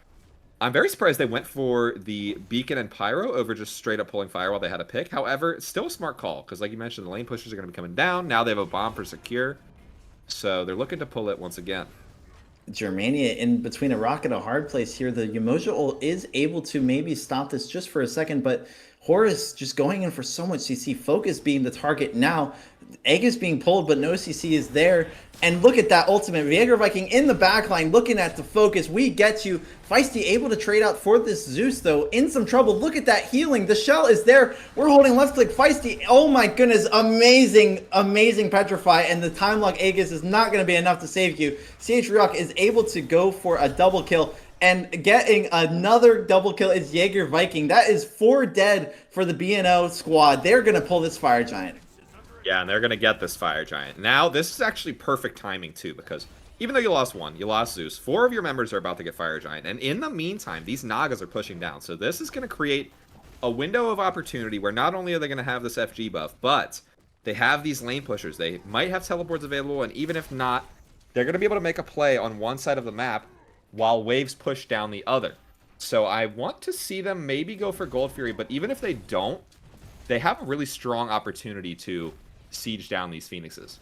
[SPEAKER 3] I'm very surprised they went for the Beacon and Pyro over just straight up pulling fire while they had a pick. However, it's still a smart call, because like you mentioned, the lane pushers are going to be coming down. Now they have a bomb for secure, so they're looking to pull it once again.
[SPEAKER 2] Germania in between a rock and a hard place here. The Umoja ult is able to maybe stop this just for a second, but Horus just going in for so much CC. Focus being the target now. Egg is being pulled, but no CC is there. And look at that ultimate. Jaeger Viking in the backline looking at the focus. We get you. Feisty able to trade out for this Zeus, though. In some trouble. Look at that healing. The shell is there. We're holding left click. Feisty. Oh my goodness. Amazing, amazing Petrify. And the time lock Aegis is not going to be enough to save you. CH Ryuk is able to go for a double kill. And getting another double kill is Jaeger Viking. That is 4 dead for the BNO squad. They're going to pull this Fire Giant.
[SPEAKER 3] Yeah, and they're going to get this Fire Giant. Now, this is actually perfect timing, too, because even though you lost one, you lost Zeus, 4 of your members are about to get Fire Giant. And in the meantime, these Nagas are pushing down. So this is going to create a window of opportunity where not only are they going to have this FG buff, but they have these lane pushers. They might have teleports available, and even if not, they're going to be able to make a play on one side of the map while waves push down the other. So I want to see them maybe go for Gold Fury, but even if they don't, they have a really strong opportunity to siege down these Phoenixes.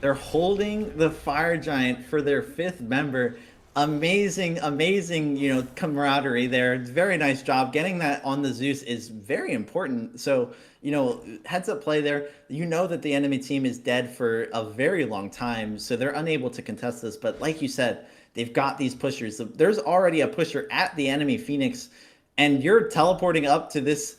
[SPEAKER 2] They're holding the Fire Giant for their 5th member. Amazing, amazing, camaraderie there. Very nice job. Getting that on the Zeus is very important. So, heads up play there. You know that the enemy team is dead for a very long time, so they're unable to contest this. But like you said, they've got these pushers. There's already a pusher at the enemy Phoenix, and you're teleporting up to this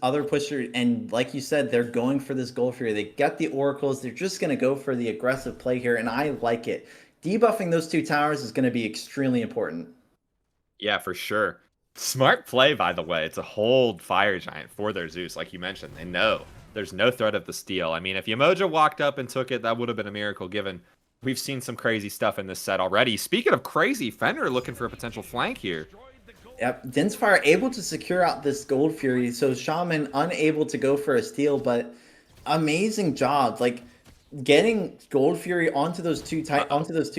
[SPEAKER 2] other pusher, and like you said, they're going for this Gold Fury. They get the Oracles. They're just going to go for the aggressive play here, and I like it. Debuffing those 2 towers is going to be extremely important.
[SPEAKER 3] Yeah, for sure. Smart play, by the way, to hold Fire Giant for their Zeus. Like you mentioned, they know there's no threat of the steal. I mean, if Umoja walked up and took it, that would have been a miracle, given we've seen some crazy stuff in this set already. Speaking of crazy, Fenrir looking for a potential flank here.
[SPEAKER 2] Yep, Densfire able to secure out this Gold Fury, so Shaman unable to go for a steal, but amazing job. Like, getting Gold Fury onto those two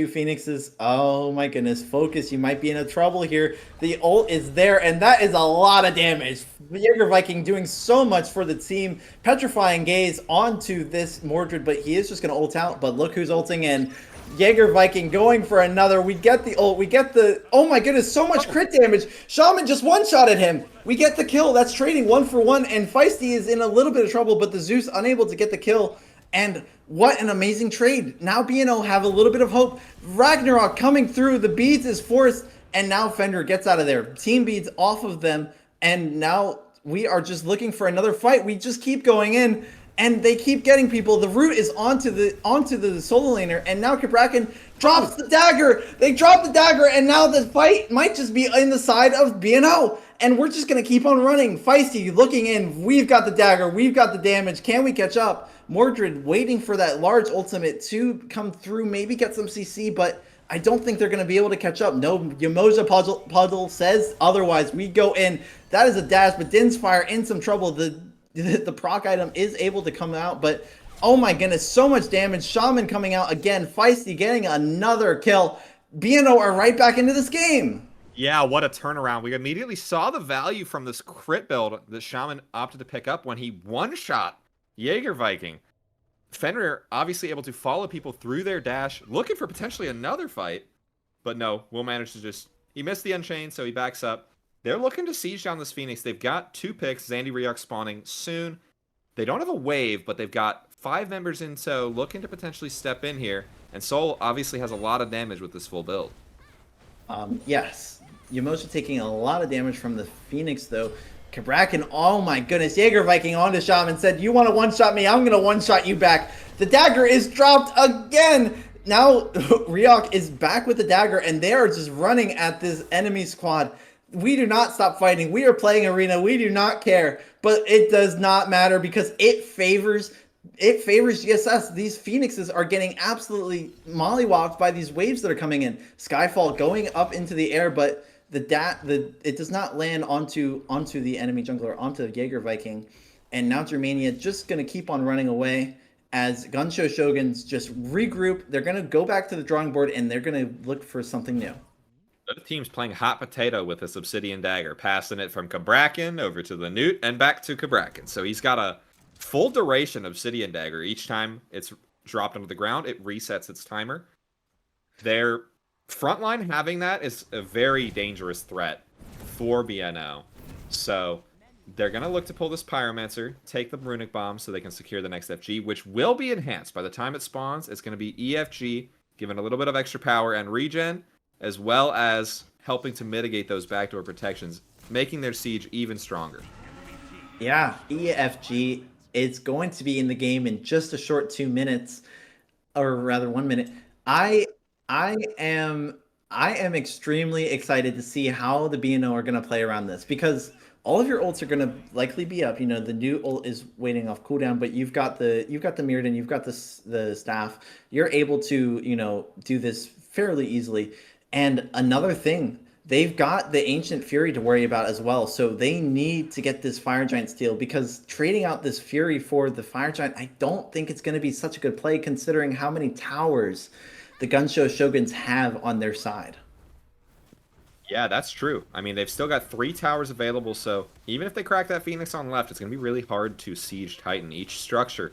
[SPEAKER 2] Phoenixes. Oh my goodness, Focus, you might be in a trouble here. The ult is there, and that is a lot of damage. Jaeger Viking doing so much for the team. Petrifying Gaze onto this Mordred, but he is just going to ult out. But look who's ulting in. Jaeger Viking going for another. We get the ult. We get the... Oh my goodness, so much crit damage. Shaman just one-shotted him. We get the kill. That's trading 1 for 1, and Feisty is in a little bit of trouble, but the Zeus unable to get the kill. And what an amazing trade. Now BNO have a little bit of hope. Ragnarok coming through. The beads is forced, and now Fender gets out of there. Team beads off of them, and now we are just looking for another fight. We just keep going in. and they keep getting people. The root is onto the solo laner, and now Cabrakan drops the dagger. They drop the dagger, and now the fight might just be in the side of BNO. And we're just going to keep on running. Feisty looking in. We've got the dagger. We've got the damage. Can we catch up? Mordred waiting for that large ultimate to come through. Maybe get some CC, but I don't think they're going to be able to catch up. No, Yamoja Puddle says otherwise. We go in. That is a dash, but Din's Fire in some trouble. The proc item is able to come out, but oh my goodness, so much damage. Shaman coming out again. Feisty getting another kill. BNO are right back into this game.
[SPEAKER 3] Yeah, what a turnaround. We immediately saw the value from this crit build that Shaman opted to pick up when he one-shot Jaeger Viking. Fenrir obviously able to follow people through their dash, looking for potentially another fight. But no, will manage to just... He missed the Unchained, so he backs up. They're looking to siege down this Phoenix. They've got 2 picks, Zandy Ryok spawning soon. They don't have a wave, but they've got 5 members in tow looking to potentially step in here. And Soul obviously has a lot of damage with this full build.
[SPEAKER 2] Yes. Yamoja taking a lot of damage from the Phoenix, though. Cabrakan, oh my goodness, Jaeger Viking onto Shaman, said, you want to one-shot me? I'm going to one-shot you back. The dagger is dropped again. Now, Ryok is back with the dagger, and they are just running at this enemy squad. We do not stop fighting. We are playing arena. We do not care, but it does not matter because it favors GSS. These Phoenixes are getting absolutely mollywopped by these waves that are coming in. Skyfall going up into the air, but it does not land onto the enemy jungler, onto Jaeger Viking. And now Germania just going to keep on running away as Gunshow Shoguns just regroup. They're going to go back to the drawing board, and they're going to look for something new.
[SPEAKER 3] The team's playing hot potato with this Obsidian Dagger, passing it from Cabrakan over to the Newt and back to Cabrakan. So he's got a full duration Obsidian Dagger. Each time it's dropped onto the ground, it resets its timer. Their frontline having that is a very dangerous threat for BNO. So they're going to look to pull this Pyromancer, take the Runic Bomb so they can secure the next FG, which will be enhanced. By the time it spawns, it's going to be EFG, given a little bit of extra power and regen, as well as helping to mitigate those backdoor protections, making their siege even stronger.
[SPEAKER 2] Yeah, EFG, it's going to be in the game in just a short 2 minutes, or rather 1 minute. I am extremely excited to see how the BNO are going to play around this, because all of your ults are going to likely be up. You know, the new ult is waiting off cooldown, but you've got the Mirrodin, you've got the staff. You're able to, you know, do this fairly easily. And another thing, they've got the Ancient Fury to worry about as well. So they need to get this Fire Giant steal, because trading out this Fury for the Fire Giant, I don't think it's going to be such a good play considering how many towers the Gunshow Shoguns have on their side.
[SPEAKER 3] Yeah, that's true. I mean, they've still got 3 towers available, so even if they crack that Phoenix on left, it's going to be really hard to siege Titan. Each structure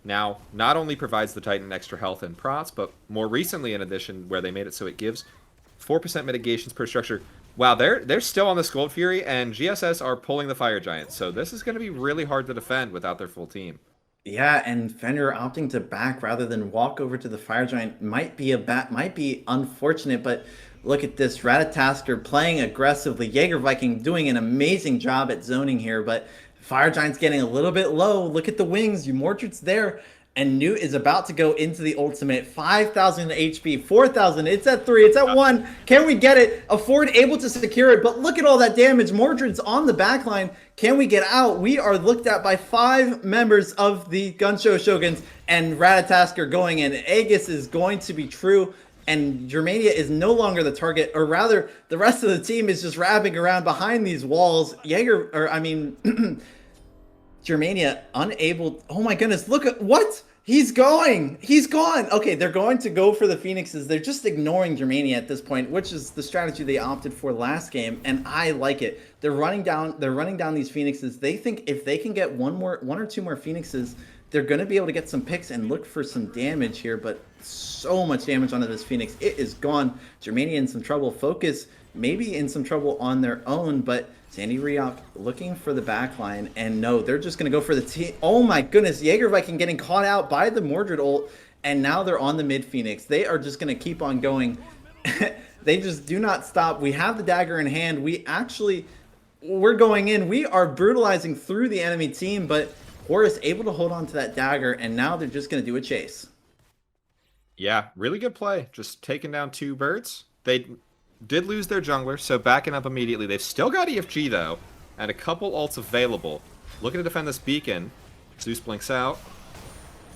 [SPEAKER 3] now not only provides the Titan extra health and prots, but more recently in addition, where they made it so it gives 4% mitigations per structure. Wow, they're still on this Gold Fury, and GSS are pulling the Fire Giant, so this is going to be really hard to defend without their full team.
[SPEAKER 2] Yeah, and Fenrir opting to back rather than walk over to the Fire Giant might be unfortunate, but look at this. Ratatasker playing aggressively. Jaeger Viking doing an amazing job at zoning here, but Fire Giant's getting a little bit low. Look at the wings. Mordred's there. And Newt is about to go into the ultimate. 5,000 HP, 4,000. It's at 3. It's at 1. Can we get it? Afford able to secure it. But look at all that damage. Mordred's on the back line. Can we get out? We are looked at by 5 members of the Gunshow Shoguns. And Ratatasker going in. Aegis is going to be true. And Germania is no longer the target. Or rather, the rest of the team is just wrapping around behind these walls. Germania unable. Oh my goodness, look at what? He's going. He's gone. Okay, they're going to go for the Phoenixes. They're just ignoring Germania at this point, which is the strategy they opted for last game, and I like it. They're running down these Phoenixes. They think if they can get one or two more Phoenixes, they're going to be able to get some picks and look for some damage here, but so much damage onto this Phoenix. It is gone. Germania in some trouble. Focus maybe in some trouble on their own, but Zandy Ryok looking for the backline, and no, they're just going to go for the team. Oh my goodness, Jaeger Viking getting caught out by the Mordred ult, and now they're on the mid Phoenix. They are just going to keep on going. They just do not stop. We have the dagger in hand. We're going in. We are brutalizing through the enemy team, but Horus able to hold on to that dagger, and now they're just going to do a chase.
[SPEAKER 3] Yeah, really good play. Just taking down 2 birds. They did lose their jungler, so backing up immediately. They've still got EFG, though, and a couple ults available. Looking to defend this beacon. Zeus blinks out.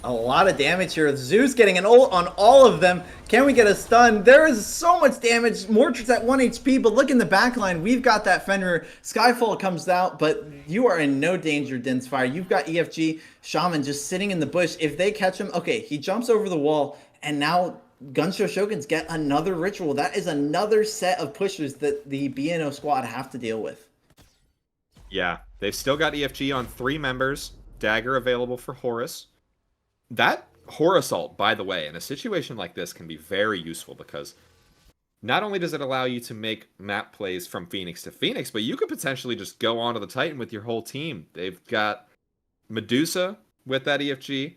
[SPEAKER 2] A lot of damage here. Zeus getting an ult on all of them. Can we get a stun? There is so much damage. Mortar's at 1 HP, but look in the back line. We've got that Fenrir. Skyfall comes out, but you are in no danger, Densfire. You've got EFG. Shaman just sitting in the bush. If they catch him, okay, he jumps over the wall, and now Gunshow Shoguns get another ritual. That is another set of pushers that the BNO squad have to deal with.
[SPEAKER 3] Yeah, they've still got EFG on 3 members. Dagger available for Horus. That Horus ult, by the way, in a situation like this can be very useful because not only does it allow you to make map plays from Phoenix to Phoenix, but you could potentially just go onto the Titan with your whole team. They've got Medusa with that EFG,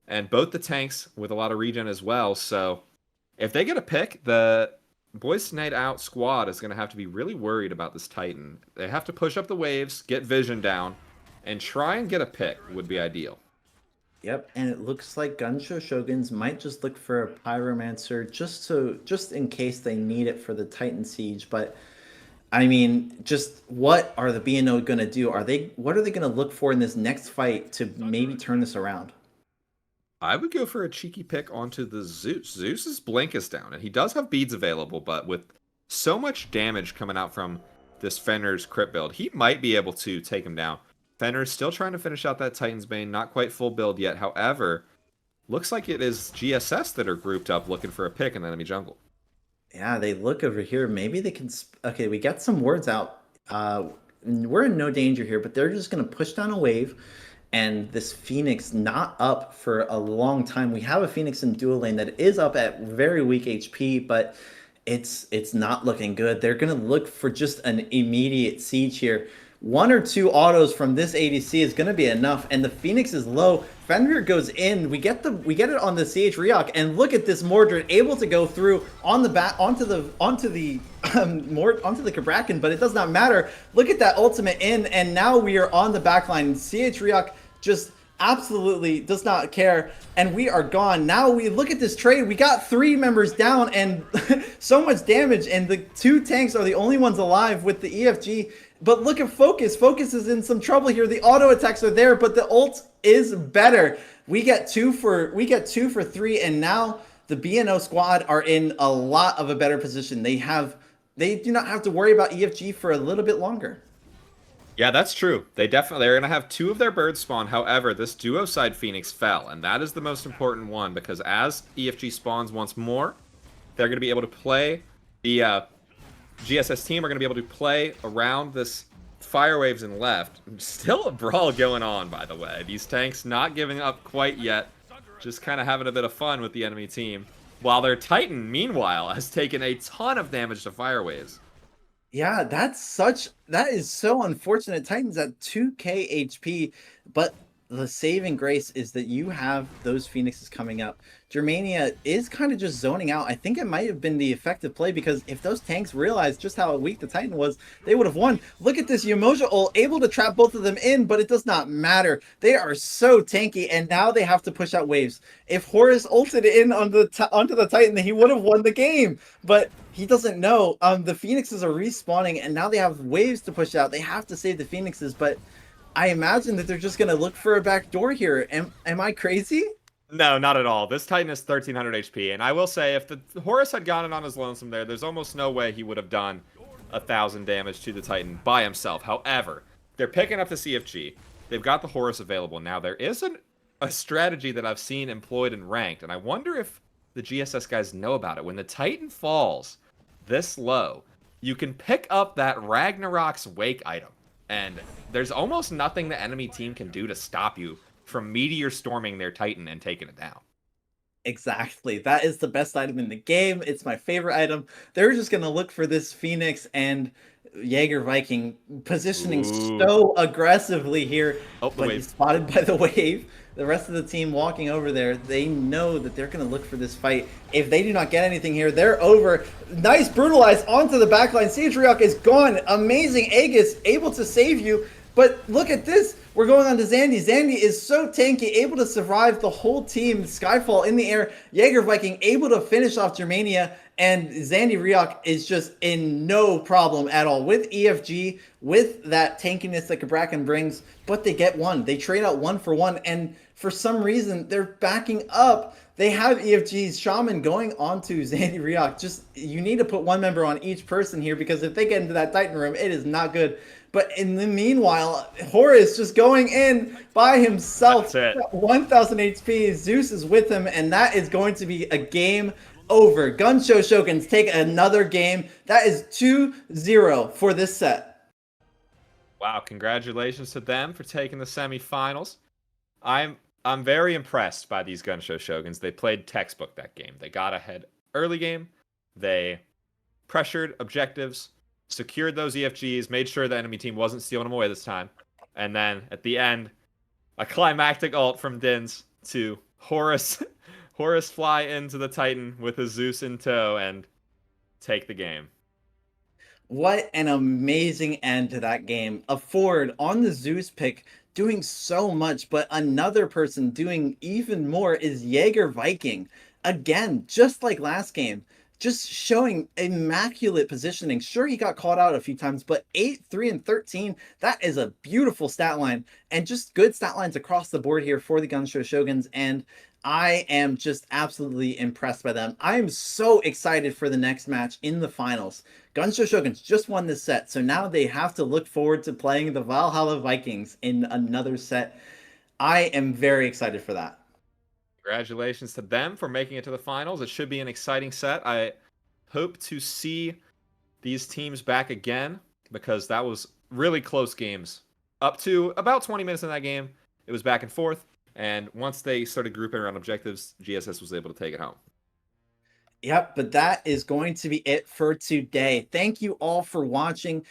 [SPEAKER 3] and both the tanks with a lot of regen as well. So if they get a pick, the Boys Night Out squad is going to have to be really worried about this Titan. They have to push up the waves, get vision down, and try and get a pick would be ideal.
[SPEAKER 2] Yep, and it looks like Gunshow Shoguns might just look for a Pyromancer just in case they need it for the Titan Siege. But I mean, just what are the BNO going to do? What are they going to look for in this next fight to maybe turn this around?
[SPEAKER 3] I would go for a cheeky pick onto the Zeus. Zeus's blink is down, and he does have beads available, but with so much damage coming out from this Fenrir's crit build, he might be able to take him down. Fenrir's still trying to finish out that Titan's Bane, not quite full build yet. However, looks like it is GSS that are grouped up looking for a pick in the enemy jungle.
[SPEAKER 2] Yeah, they look over here. Maybe they can... Okay, we got some words out. We're in no danger here, but they're just going to push down a wave. And this Phoenix not up for a long time. We have a Phoenix in dual lane that is up at very weak HP, but it's not looking good. They're going to look for just an immediate siege here. 1 or 2 autos from this ADC is going to be enough, and the Phoenix is low. Fenrir goes in. We get it on the CH Ryok, and look at this Mordred able to go through on the back onto the Kabrakan, but it does not matter. Look at that ultimate in, and now we are on the back line. CH Ryok just absolutely does not care, and we are gone. Now we look at this trade. We got 3 members down and so much damage, and the 2 tanks are the only ones alive with the EFG. But look at Focus. Focus is in some trouble here. The auto attacks are there, but the ult is better. We get 2 for 3, and now the BNO squad are in a lot of a better position. They do not have to worry about EFG for a little bit longer.
[SPEAKER 3] Yeah, that's true. They're going to have 2 of their birds spawn. However, this duo side Phoenix fell, and that is the most important one because as EFG spawns once more, they're going to be able to play the GSS team are going to be able to play around this fire waves and left. Still a brawl going on, by the way. These tanks not giving up quite yet, just kind of having a bit of fun with the enemy team. While their Titan, meanwhile, has taken a ton of damage to fire waves.
[SPEAKER 2] Yeah, that is so unfortunate. Titan's at 2k HP, but the saving grace is that you have those Phoenixes coming up. Germania is kind of just zoning out. I think it might have been the effective play because if those tanks realized just how weak the Titan was, they would have won. Look at this Yamoja ult, able to trap both of them in, but it does not matter. They are so tanky, and now they have to push out waves. If Horus ulted in onto the Titan, he would have won the game, but he doesn't know. The Phoenixes are respawning, and now they have waves to push out. They have to save the Phoenixes, but I imagine that they're just going to look for a back door here. Am I crazy?
[SPEAKER 3] No, not at all. This Titan is 1300 HP, and I will say, if the Horus had gone in on his lonesome there's almost no way he would have done 1,000 damage to the Titan by himself. However, they're picking up the CFG. They've got the Horus available. Now, there is a strategy that I've seen employed in Ranked, and I wonder if the GSS guys know about it. When the Titan falls this low, you can pick up that Ragnarok's Wake item, and there's almost nothing the enemy team can do to stop you from meteor storming their Titan and taking it down.
[SPEAKER 2] Exactly. That is the best item in the game. It's my favorite item. They're just going to look for this Phoenix and Jaeger Viking positioning so aggressively here.
[SPEAKER 3] Oh,
[SPEAKER 2] but he's spotted by the wave. The rest of the team walking over there, they know that they're going to look for this fight. If they do not get anything here, they're over. Nice brutalize onto the backline. CH Ryok is gone. Amazing Aegis able to save you. But look at this. We're going on to Zandy. Zandy is so tanky, able to survive the whole team. Skyfall in the air. Jaeger Viking able to finish off Germania. And Zandy Ryok is just in no problem at all with EFG, with that tankiness that Kabrakan brings. But they get one. They trade out 1 for 1. And for some reason, they're backing up. They have EFG's Shaman going onto Zandy Ryok. Just, you need to put one member on each person here, because if they get into that Titan room, it is not good. But in the meanwhile, Horus just going in by himself.
[SPEAKER 3] That's it.
[SPEAKER 2] 1,000 HP. Zeus is with him, and that is going to be a game over. Gunshow Shoguns take another game. That is 2-0 for this set.
[SPEAKER 3] Wow, congratulations to them for taking the semifinals. I'm very impressed by these Gunshow Shoguns. They played textbook that game. They got ahead early game. They pressured objectives, secured those EFGs, made sure the enemy team wasn't stealing them away this time. And then at the end, a climactic ult from Dins to Horus. Horus fly into the Titan with a Zeus in tow and take the game.
[SPEAKER 2] What an amazing end to that game. A Ford on the Zeus pick doing so much, but another person doing even more is Jaeger Viking. Again, just like last game, just showing immaculate positioning. Sure, he got called out a few times, but 8, 3, and 13, that is a beautiful stat line. And just good stat lines across the board here for the Gunshow Shoguns. And I am just absolutely impressed by them. I am so excited for the next match in the finals. Gunshow Shoguns just won this set, so now they have to look forward to playing the Valhalla Vikings in another set. I am very excited for that.
[SPEAKER 3] Congratulations to them for making it to the finals. It should be an exciting set. I hope to see these teams back again, because that was really close games. Up to about 20 minutes in that game, it was back and forth. And once they started grouping around objectives, GSS was able to take it home.
[SPEAKER 2] Yep, but that is going to be it for today. Thank you all for watching.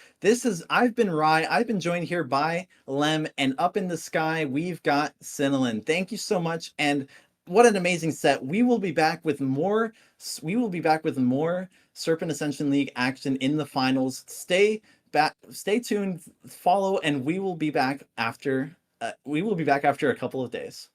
[SPEAKER 2] I've been Rye. I've been joined here by Lem, and up in the sky, we've got Cinnilyn. Thank you so much. And what an amazing set. We will be back with more Serpent Ascension League action in the finals. Stay tuned, follow, and we will be back after a couple of days.